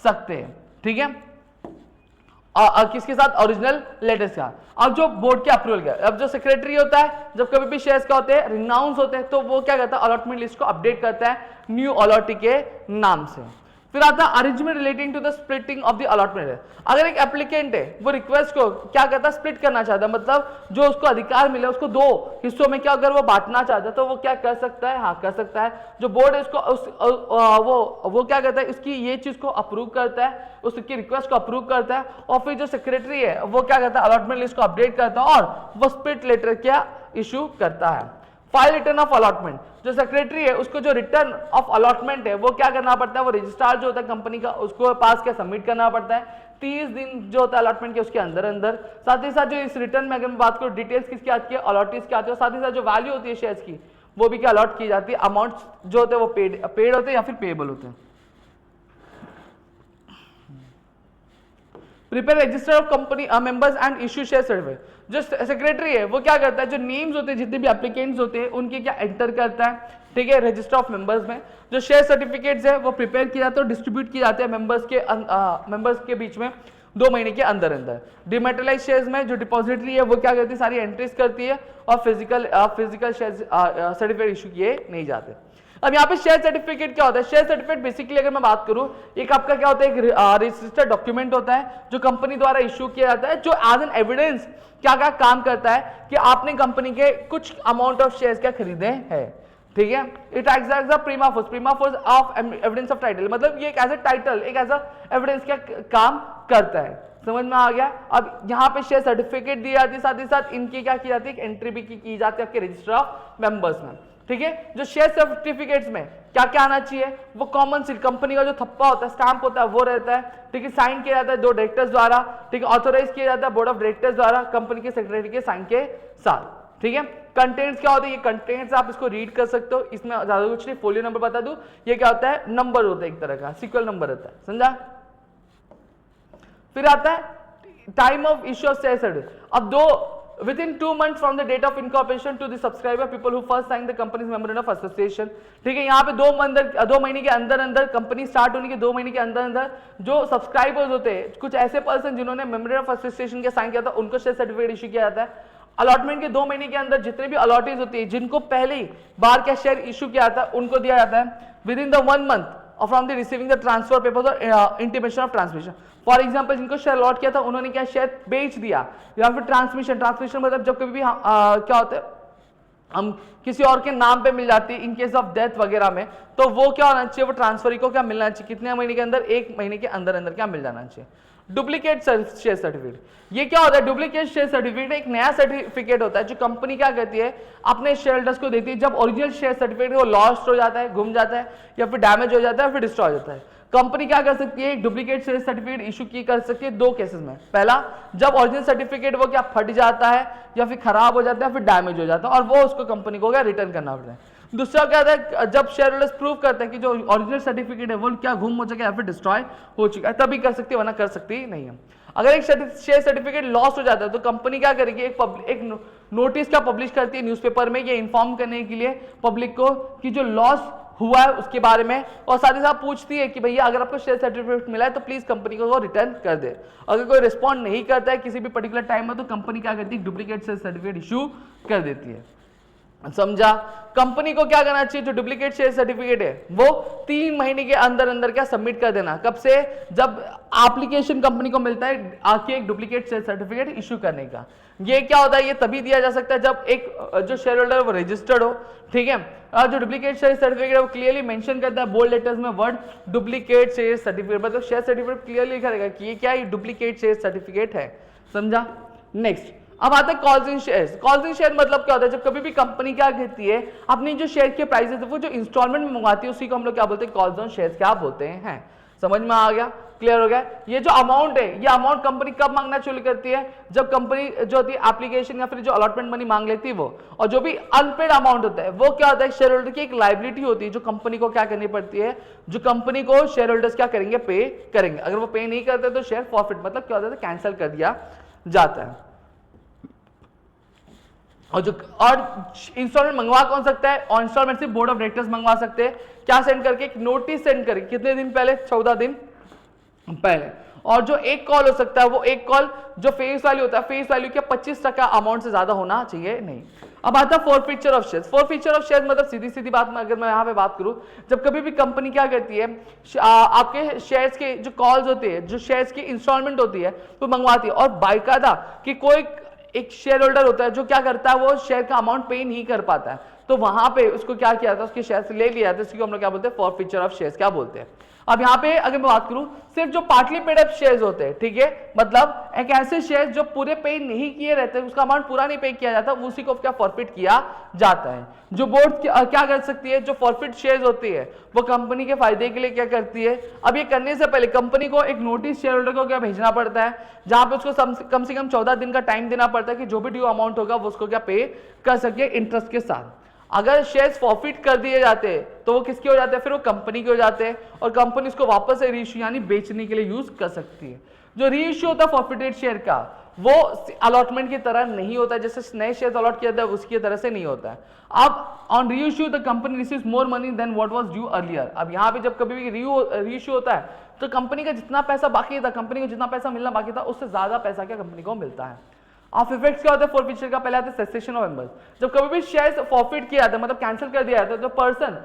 सकते हैं, ठीक है, किसके साथ, ओरिजिनल लेटर्स का। अब जो बोर्ड के अप्रूवल का, अब जो सेक्रेटरी होता है जब कभी भी शेयर्स का होते हैं रिनाउंस होते हैं तो वो क्या करता है, अलॉटमेंट लिस्ट को अपडेट करता है न्यू अलॉटी के नाम से। फिर आता है arrangement relating to the splitting of the allotment. अगर एक एप्लीकेंट है वो रिक्वेस्ट को क्या करता है, स्प्लिट करना चाहता है, मतलब जो उसको अधिकार मिले उसको दो हिस्सों में क्या अगर वो बांटना चाहता है तो वो क्या कर सकता है, हाँ कर सकता है। जो बोर्ड है उसको वो क्या करता है, उसकी ये चीज को अप्रूव करता है, उसकी रिक्वेस्ट को अप्रूव करता है, और फिर जो सेक्रेटरी है वो क्या करता है, अलॉटमेंट लिस्ट को अपडेट करता है और वो स्प्लिट लेटर क्या इशू करता है। फाइल रिटर्न ऑफ अलॉटमेंट, जो सेक्रेटरी है उसको जो रिटर्न ऑफ अलॉटमेंट है वो क्या करना पड़ता है, वो रजिस्ट्रार जो होता है कंपनी का उसको पास क्या सबमिट करना पड़ता है 30 दिन जो होता है अलॉटमेंट के उसके अंदर। साथ ही साथ जो इस रिटर्न में अगर मैं बात करूं डिटेल्स किसकी आती है, अलॉटीज की आती है, साथ ही साथ जो वैल्यू होती है शेयर्स की वो भी क्या अलॉट की जाती है। अमाउंट्स जो होते हैं वो पेड होते हैं या फिर पेएबल होते हैं। Prepare register of company members and issue share certificate. जो सेक्रेटरी है वो क्या करता है, जो नेम्स होते हैं जितने भी एप्लीकेंट्स होते हैं उनके क्या एंटर करता है, ठीक है, रजिस्टर ऑफ मेंबर्स में। जो शेयर सर्टिफिकेट्स है वो प्रिपेयर किए जाते हैं और डिस्ट्रीब्यूट किए जाते हैं मेंबर्स के बीच में 2 महीने के अंदर। डिमेटलाइज शेयर्स में जो डिपॉजिटरी है वो क्या करती है, सारी एंट्रीज करती है और फिजिकल शेयर सर्टिफिकेट इशू किए नहीं जाते। अब यहाँ पे शेयर सर्टिफिकेट क्या होता है, शेयर सर्टिफिकेट बेसिकली अगर मैं बात करूं एक आपका क्या होता है, एक रजिस्टर्ड डॉक्यूमेंट होता है जो कंपनी द्वारा इशू किया जाता है, जो एज एन एविडेंस क्या क्या काम करता है कि आपने कंपनी के कुछ अमाउंट ऑफ शेयर्स क्या खरीदे हैं, ठीक है। It acts as a prima facie of evidence of title, मतलब ये एक एज अ टाइटल, एक एज अ एविडेंस क्या काम करता है। समझ में आ गया। अब यहाँ पे शेयर सर्टिफिकेट दी जाती है, साथ ही साथ इनकी क्या की जाती है, एंट्री भी की जाती है आपके रजिस्टर ऑफ मेंबर्स में, ठीक है। जो शेयर सर्टिफिकेट्स में क्या क्या आना चाहिए, वो कॉमन सील कंपनी का जो थप्पा होता है, स्टैंप होता है वो रहता है, ठीक है, साइन किया जाता है 2 डायरेक्टर्स द्वारा, ठीक है, ऑथोराइज किया जाता है बोर्ड ऑफ डायरेक्टर्स द्वारा कंपनी के सेक्रेटरी के साइन के साथ, ठीक है। कंटेंट्स क्या होते हैं, ये कंटेंट्स आप इसको रीड कर सकते हो, इसमें ज्यादा कुछ नहीं, फोलियो नंबर बता दूं, ये क्या होता है, नंबर होता है एक तरह का सीक्वल नंबर होता है, समझा। फिर आता है time of issue of share certificate. अब within 2 months from the date of incorporation to the subscriber people who first signed the company's memorandum of association, ठीक है। यहाँ पे 2 महीने के अंदर कंपनी स्टार्ट होने के 2 महीने के अंदर जो सब्सक्राइबर्स होते हैं, कुछ ऐसे पर्सन जिन्होंने मेमोरेंडम ऑफ एसोसिएशन के साइन किया था उनको शेयर सर्टिफिकेट इशू किया जाता है। अलॉटमेंट के 2 महीने के अंदर जितने भी अलॉटीज होती है जिनको पहली बार क्या शेयर इशू किया था उनको दिया जाता है within the 1 month from the receiving the transfer papers और intimation of transmission. For example जिनको शेयर अलॉट किया था उन्होंने क्या शेयर बेच दिया, या फिर ट्रांसमिशन मतलब जब कभी भी क्या होता है हम किसी और के नाम पे मिल जाती है इन केस ऑफ डेथ वगैरह में, तो वो क्या होना चाहिए, वो ट्रांसफरी को क्या मिलना चाहिए, कितने महीने के अंदर, 1 महीने के अंदर क्या मिल जाना चाहिए। डुप्लीकेट शेयर सर्टिफिकेट, ये क्या होता है, डुप्लीकेट शेयर सर्टिफिकेट एक नया सर्टिफिकेट होता है जो कंपनी क्या करती है अपने शेयर होल्डर्स को देती है जब ओरिजिनल शेयर सर्टिफिकेट वो लॉस्ट हो जाता है, गुम जाता है, या फिर डैमेज हो जाता है, या फिर डिस्ट्रॉय हो जाता है। कंपनी क्या कर सकती है, एक डुप्लीकेट शेयर सर्टिफिकेट इशू की कर सकती है 2 केसेस में। पहला, जब ओरिजिनल सर्टिफिकेट वो क्या फट जाता है या फिर खराब हो जाता है, फिर डैमेज हो जाता है और वो उसको कंपनी को क्या रिटर्न करना पड़ता है। दूसरा क्या होता है, जब शेयर होल्डर्स प्रूव करते हैं कि जो ओरिजिनल सर्टिफिकेट है वो क्या गुम हो चुका है या फिर डिस्ट्रॉय हो चुका है, तभी कर सकती है, वरना कर सकती नहीं है। अगर एक शेयर सर्टिफिकेट लॉस हो जाता है तो कंपनी क्या करेगी, एक नोटिस क्या पब्लिश करती है न्यूज़पेपर में, ये इन्फॉर्म करने के लिए पब्लिक को कि जो लॉस हुआ है उसके बारे में, और साथ ही साथ पूछती है कि भैया अगर आपको शेयर सर्टिफिकेट मिला है तो प्लीज कंपनी को वो रिटर्न कर दे। अगर कोई रिस्पॉन्ड नहीं करता है किसी भी पर्टिकुलर टाइम में तो कंपनी क्या करती है, डुप्लीकेट शेयर सर्टिफिकेट इशू कर देती है। समझा? कंपनी को क्या करना चाहिए, जो डुप्लीकेट शेयर सर्टिफिकेट है वो 3 महीने के अंदर अंदर क्या सबमिट कर देना। कब से? जब एप्लीकेशन कंपनी को मिलता है आके एक डुप्लीकेट शेयर सर्टिफिकेट इशू करने का। ये क्या होता है, ये तभी दिया जा सकता है जब एक जो शेयर होल्डर वो रजिस्टर्ड हो, ठीक है। जो डुप्लीकेट शेयर सर्टिफिकेट है वो क्लियरली मेंशन करता है बोल्ड लेटर्स में वर्ड डुप्लीकेट शेयर सर्टिफिकेट, मतलब शेयर सर्टिफिकेट क्लियरली लिखा रहेगा कि ये क्या है, डुप्लीकेट शेयर सर्टिफिकेट है। समझा? नेक्स्ट अब आता है calls in shares. Calls in share मतलब क्या होता है, जब कभी भी कंपनी क्या कहती है अपनी जो शेयर के प्राइसेस है वो जो इंस्टॉलमेंट में मंगवाती है उसी को हम लोग क्या बोलते हैं, कॉल्स ऑन शेयर्स क्या बोलते हैं। समझ में आ गया? क्लियर हो गया? ये जो अमाउंट है ये अमाउंट कंपनी कब मांगना शुरू करती है, जब कंपनी जो होती है एप्लीकेशन या फिर जो अलॉटमेंट मनी मांग लेती है वो। और जो भी अनपेड अमाउंट होता है वो क्या होता है, शेयर होल्डर की एक लायबिलिटी होती है जो कंपनी को क्या करनी पड़ती है, जो कंपनी को शेयर होल्डर्स क्या करेंगे, पे करेंगे। अगर वो पे नहीं करते तो शेयर फॉरफिट मतलब क्या होता है, कैंसिल कर दिया जाता है। और इंस्टॉलमेंट मंगवा कौन सकता है, और इंस्टॉलमेंट सिर्फ बोर्ड ऑफ डायरेक्टर्स मंगवा सकते हैं। क्या सेंड करके, एक नोटिस सेंड करके, कितने दिन पहले, 14 दिन पहले। और जो एक कॉल हो सकता है वो एक कॉल जो फेस वैल्यू होता है, फेस वैल्यू के 25% अमाउंट से ज्यादा होना चाहिए नहीं। अब आता है forfeiture of shares. Forfeiture of shares मतलब सीधी सीधी बात में अगर मैं यहाँ पे बात करूं, जब कभी भी कंपनी क्या करती है आपके शेयर्स के जो कॉल्स होते हैं, जो शेयर्स की इंस्टॉलमेंट होती है वो मंगवाती है, और बाकायदा कि कोई एक शेयर होल्डर होता है जो क्या करता है, वो शेयर का अमाउंट पे नहीं कर पाता है, तो वहां पे उसको क्या किया जाता है, उसके शेयर ले लिया जाता है। इसको हम लोग क्या बोलते हैं, फॉरफीचर ऑफ शेयर्स क्या बोलते हैं। अब यहाँ पे अगर मैं बात करूं, सिर्फ जो पार्टली पेड अप शेयर्स होते हैं, ठीक है, मतलब एक ऐसे शेयर जो पूरे पे नहीं किए रहते, उसका अमाउंट पूरा नहीं पे किया जाता, उसी को क्या फॉरफिट किया जाता है। जो बोर्ड क्या कर सकती है, जो फॉरफिट शेयर्स होती है वो कंपनी के फायदे के लिए क्या करती है, अब ये करने से पहले कंपनी को एक नोटिस शेयर होल्डर को क्या भेजना पड़ता है, जहां पे उसको कम से कम 14 दिन का टाइम देना पड़ता है कि जो भी ड्यू अमाउंट होगा वो उसको क्या पे कर सके इंटरेस्ट के साथ। अगर शेयर्स फॉरफिट कर दिए जाते हैं तो वो किसके हो जाते हैं, फिर वो कंपनी के हो जाते हैं, और कंपनी उसको वापस से रीइश्यू यानी बेचने के लिए यूज कर सकती है। जो रीइश्यू होता है फॉरफिटेड शेयर का वो अलॉटमेंट की तरह नहीं होता है, जैसे नए शेयर अलॉट किया जाता है उसकी तरह से नहीं होता है। अब on reissue the company receives more money than what was due earlier. अब यहाँ पे जब कभी भी रीइश्यू होता है तो कंपनी का जितना पैसा बाकी था, कंपनी को जितना पैसा मिलना बाकी था उससे ज्यादा पैसा क्या कंपनी को मिलता है। ऑफ इफेक्ट्स क्या होता है फॉरफीचर का, पहले आता है सेसेशन ऑफ मेंबर्स। जब कभी भी शेयर्स फॉरफिट किया जाता है मतलब कैंसिल कर दिया जाता है तो पर्सन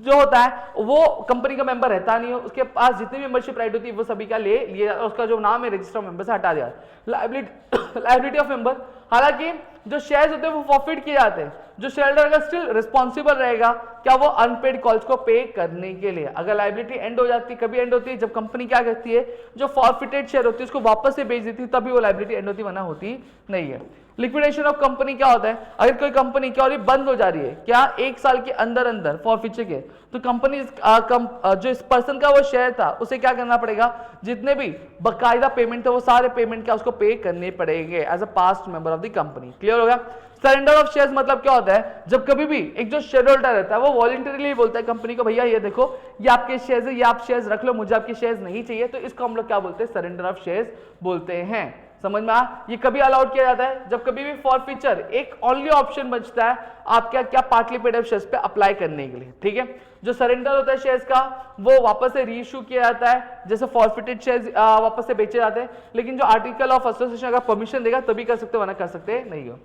जो होता है वो कंपनी का मेंबर रहता नहीं है, उसके पास जितनी मेंबरशिप राइट होती है वो सभी का ले लिया, उसका जो नाम है रजिस्टर ऑफ मेंबर से हटा दिया। लायबिलिटी ऑफ मेंबर, हालांकि जो शेयर्स होते हैं वो फॉरफिट किए जाते हैं, जो शेयर होल्डर का स्टिल रिस्पॉन्सिबल रहेगा क्या, वो अनपेड कॉल्स को पे करने के लिए। अगर लायबिलिटी एंड हो जाती है, कभी एंड होती है जब कंपनी क्या करती है, जो फॉरफिटेड शेयर होती है उसको वापस से बेच देती है, तभी वो लायबिलिटी एंड होती, वरना होती नहीं है। लिक्विडेशन ऑफ कंपनी क्या होता है, अगर कोई कंपनी क्या हो रही बंद हो जा रही है क्या 1 साल के अंदर अंदर फॉरफिचर के, तो कंपनी जो इस पर्सन का वो शेयर था उसे क्या करना पड़ेगा, जितने भी बकायदा पेमेंट थे वो सारे पेमेंट क्या उसको पे करने पड़ेंगे as a past member of the company. Clear होगा? सरेंडर ऑफ शेयर्स मतलब क्या होता है, जब कभी भी एक जो शेयर होल्डर रहता है वो वॉलंटरीली बोलता है कंपनी को, भैया ये देखो ये आपके शेयर्स है, ये आप शेयर्स रख लो, मुझे आपके शेयर्स नहीं चाहिए, तो इसको हम लोग क्या बोलते हैं, सरेंडर ऑफ शेयर्स बोलते हैं। समझ में आ? ये कभी अलाउड किया जाता है जब कभी भी फॉरफीचर एक ओनली ऑप्शन बचता है आपका क्या पार्टली पेड अप शेयर्स पे अप्लाई करने के लिए, ठीक है। जो सरेंडर होता है शेयर्स का वो वापस से रीइश्यू किया जाता है, जैसे फॉरफिटेड शेयर्स वापस से बेचे जाते हैं, लेकिन जो आर्टिकल ऑफ एसोसिएशन अगर परमिशन देगा तभी कर सकते हो, वरना कर सकते नहीं हो।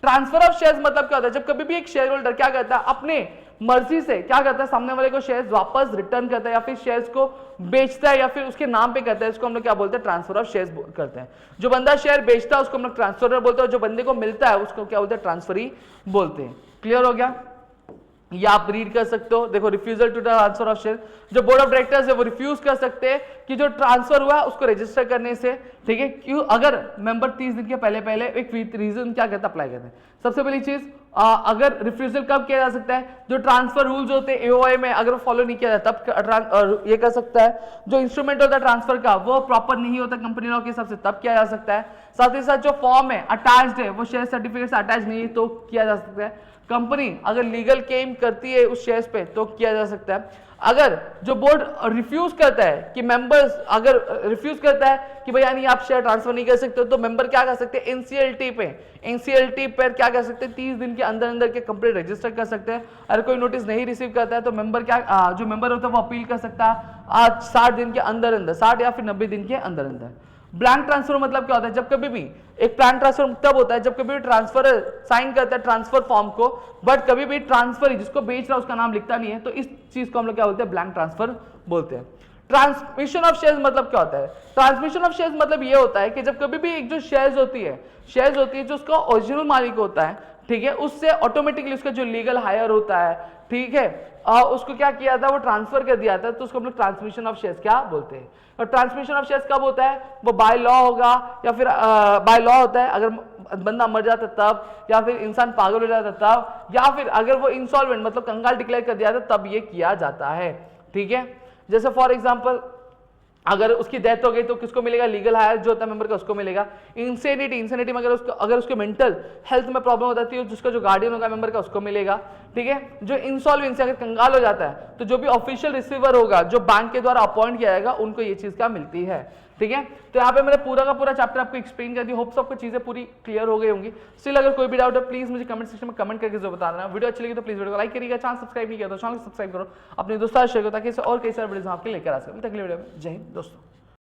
ट्रांसफर ऑफ शेयर्स मतलब क्या होता है, जब कभी भी एक शेयर होल्डर क्या करता है अपने मर्जी से क्या करता है, सामने वाले को शेयर्स वापस रिटर्न करता है या फिर शेयर्स को बेचता है या फिर उसके नाम पे करता है, इसको हम लोग क्या बोलते हैं, ट्रांसफर ऑफ शेयर्स करते हैं। जो बंदा शेयर बेचता है उसको हम लोग ट्रांसफरर बोलते हैं, और जो बंदे को मिलता है उसको क्या बोलते हैं, ट्रांसफरी बोलते हैं। क्लियर हो गया? ये आप रीड कर सकते हो, देखो refusal to transfer of share, जो बोर्ड ऑफ डायरेक्टर्स है वो रिफ्यूज कर सकते हैं कि जो ट्रांसफर हुआ उसको रजिस्टर करने से, ठीक है। क्यों? अगर मेंबर 30 दिन के पहले एक रीजन क्या कहता है, अप्लाई करते हैं। सबसे पहली चीज अगर रिफ्यूजल कब किया जा सकता है, जो ट्रांसफर रूल्स होते हैं एओआई में अगर वो फॉलो नहीं किया जाता तब ये कर सकता है। जो इंस्ट्रूमेंट होता है ट्रांसफर का वो प्रॉपर नहीं होता कंपनी लॉ के हिसाब से, तब किया जा सकता है। साथ ही साथ जो फॉर्म है अटैच्ड है वो शेयर सर्टिफिकेट से अटैच नहीं है तो किया जा सकता है। कंपनी अगर लीगल क्लेम करती है उस शेयर्स पे तो किया जा सकता है। अगर जो बोर्ड रिफ्यूज करता है कि मेंबर्स अगर रिफ्यूज करता है कि भैया नहीं आप शेयर ट्रांसफर नहीं कर सकते, तो मेंबर क्या कर सकते हैं, एनसीएलटी पर क्या कर सकते हैं, 30 दिन के अंदर अंदर के कंप्लीट रजिस्टर कर सकते हैं। अगर कोई नोटिस नहीं रिसीव करता है तो मेंबर क्या जो मेंबर होता है वो अपील कर सकता है आज 60 दिन के अंदर अंदर, 60 या फिर 90 दिन के अंदर अंदर। ब्लैंक ट्रांसफर मतलब क्या होता है, जब कभी भी एक प्लान ट्रांसफर तब होता है जब कभी भी ट्रांसफर साइन करता है ट्रांसफर फॉर्म को, बट कभी भी ट्रांसफर जिसको बेच रहा है उसका नाम लिखता नहीं है, तो इस चीज को हम लोग क्या बोलते हैं, ब्लैंक ट्रांसफर बोलते हैं। ट्रांसमिशन ऑफ शेयर्स मतलब क्या होता है, ट्रांसमिशन ऑफ शेयर्स मतलब ये होता है कि जब कभी भी एक जो शेयर्स होती है जो उसका ओरिजिनल मालिक होता है, ठीक है, उससे ऑटोमेटिकली उसका जो लीगल हायर होता है, ठीक है, उसको क्या किया था, वो ट्रांसफर कर दिया था, तो उसको हम लोग ट्रांसमिशन ऑफ शेयर्स क्या बोलते हैं। और ट्रांसमिशन ऑफ शेयर्स कब होता है, वो बाय लॉ होगा या फिर बाय लॉ होता है अगर बंदा मर जाता तब, या फिर इंसान पागल हो जाता तब, या फिर अगर वो इंसॉल्वेंट मतलब कंगाल डिक्लेयर कर दिया था तब ये किया जाता है, ठीक है। जैसे फॉर एग्जांपल अगर उसकी डेथ हो गई तो किसको मिलेगा, लीगल हायर जो होता है मेंबर का उसको मिलेगा। इंसेनिटी में अगर उसके मेंटल हेल्थ में प्रॉब्लम हो जाती है जिसका जो गार्डियन होगा मेंबर का उसको मिलेगा, ठीक है। जो इंसॉल्वेंसी अगर कंगाल हो जाता है तो जो भी ऑफिशियल रिसीवर होगा जो बैंक के द्वारा अपॉइंट किया जाएगा उनको ये चीज क्या मिलती है, ठीक है। तो यहाँ पे मैंने पूरा का पूरा चैप्टर आपको एक्सप्लेन कर दिया, होप्स आपको चीजें पूरी क्लियर हो गई होंगी। स्टिल अगर कोई भी डाउट है प्लीज मुझे कमेंट सेक्शन में कमेंट करके जो बता देना। वीडियो अच्छी लगी तो प्लीज वीडियो को लाइक करिएगा, चैनल सब्सक्राइब नहीं किया तो चैनल सब्सक्राइब करो, अपने दोस्तों शेयर करो ताकि और कई सारे वीडियो आपके लेकर आ सके। तक वीडियो में जय हिंद दोस्तों।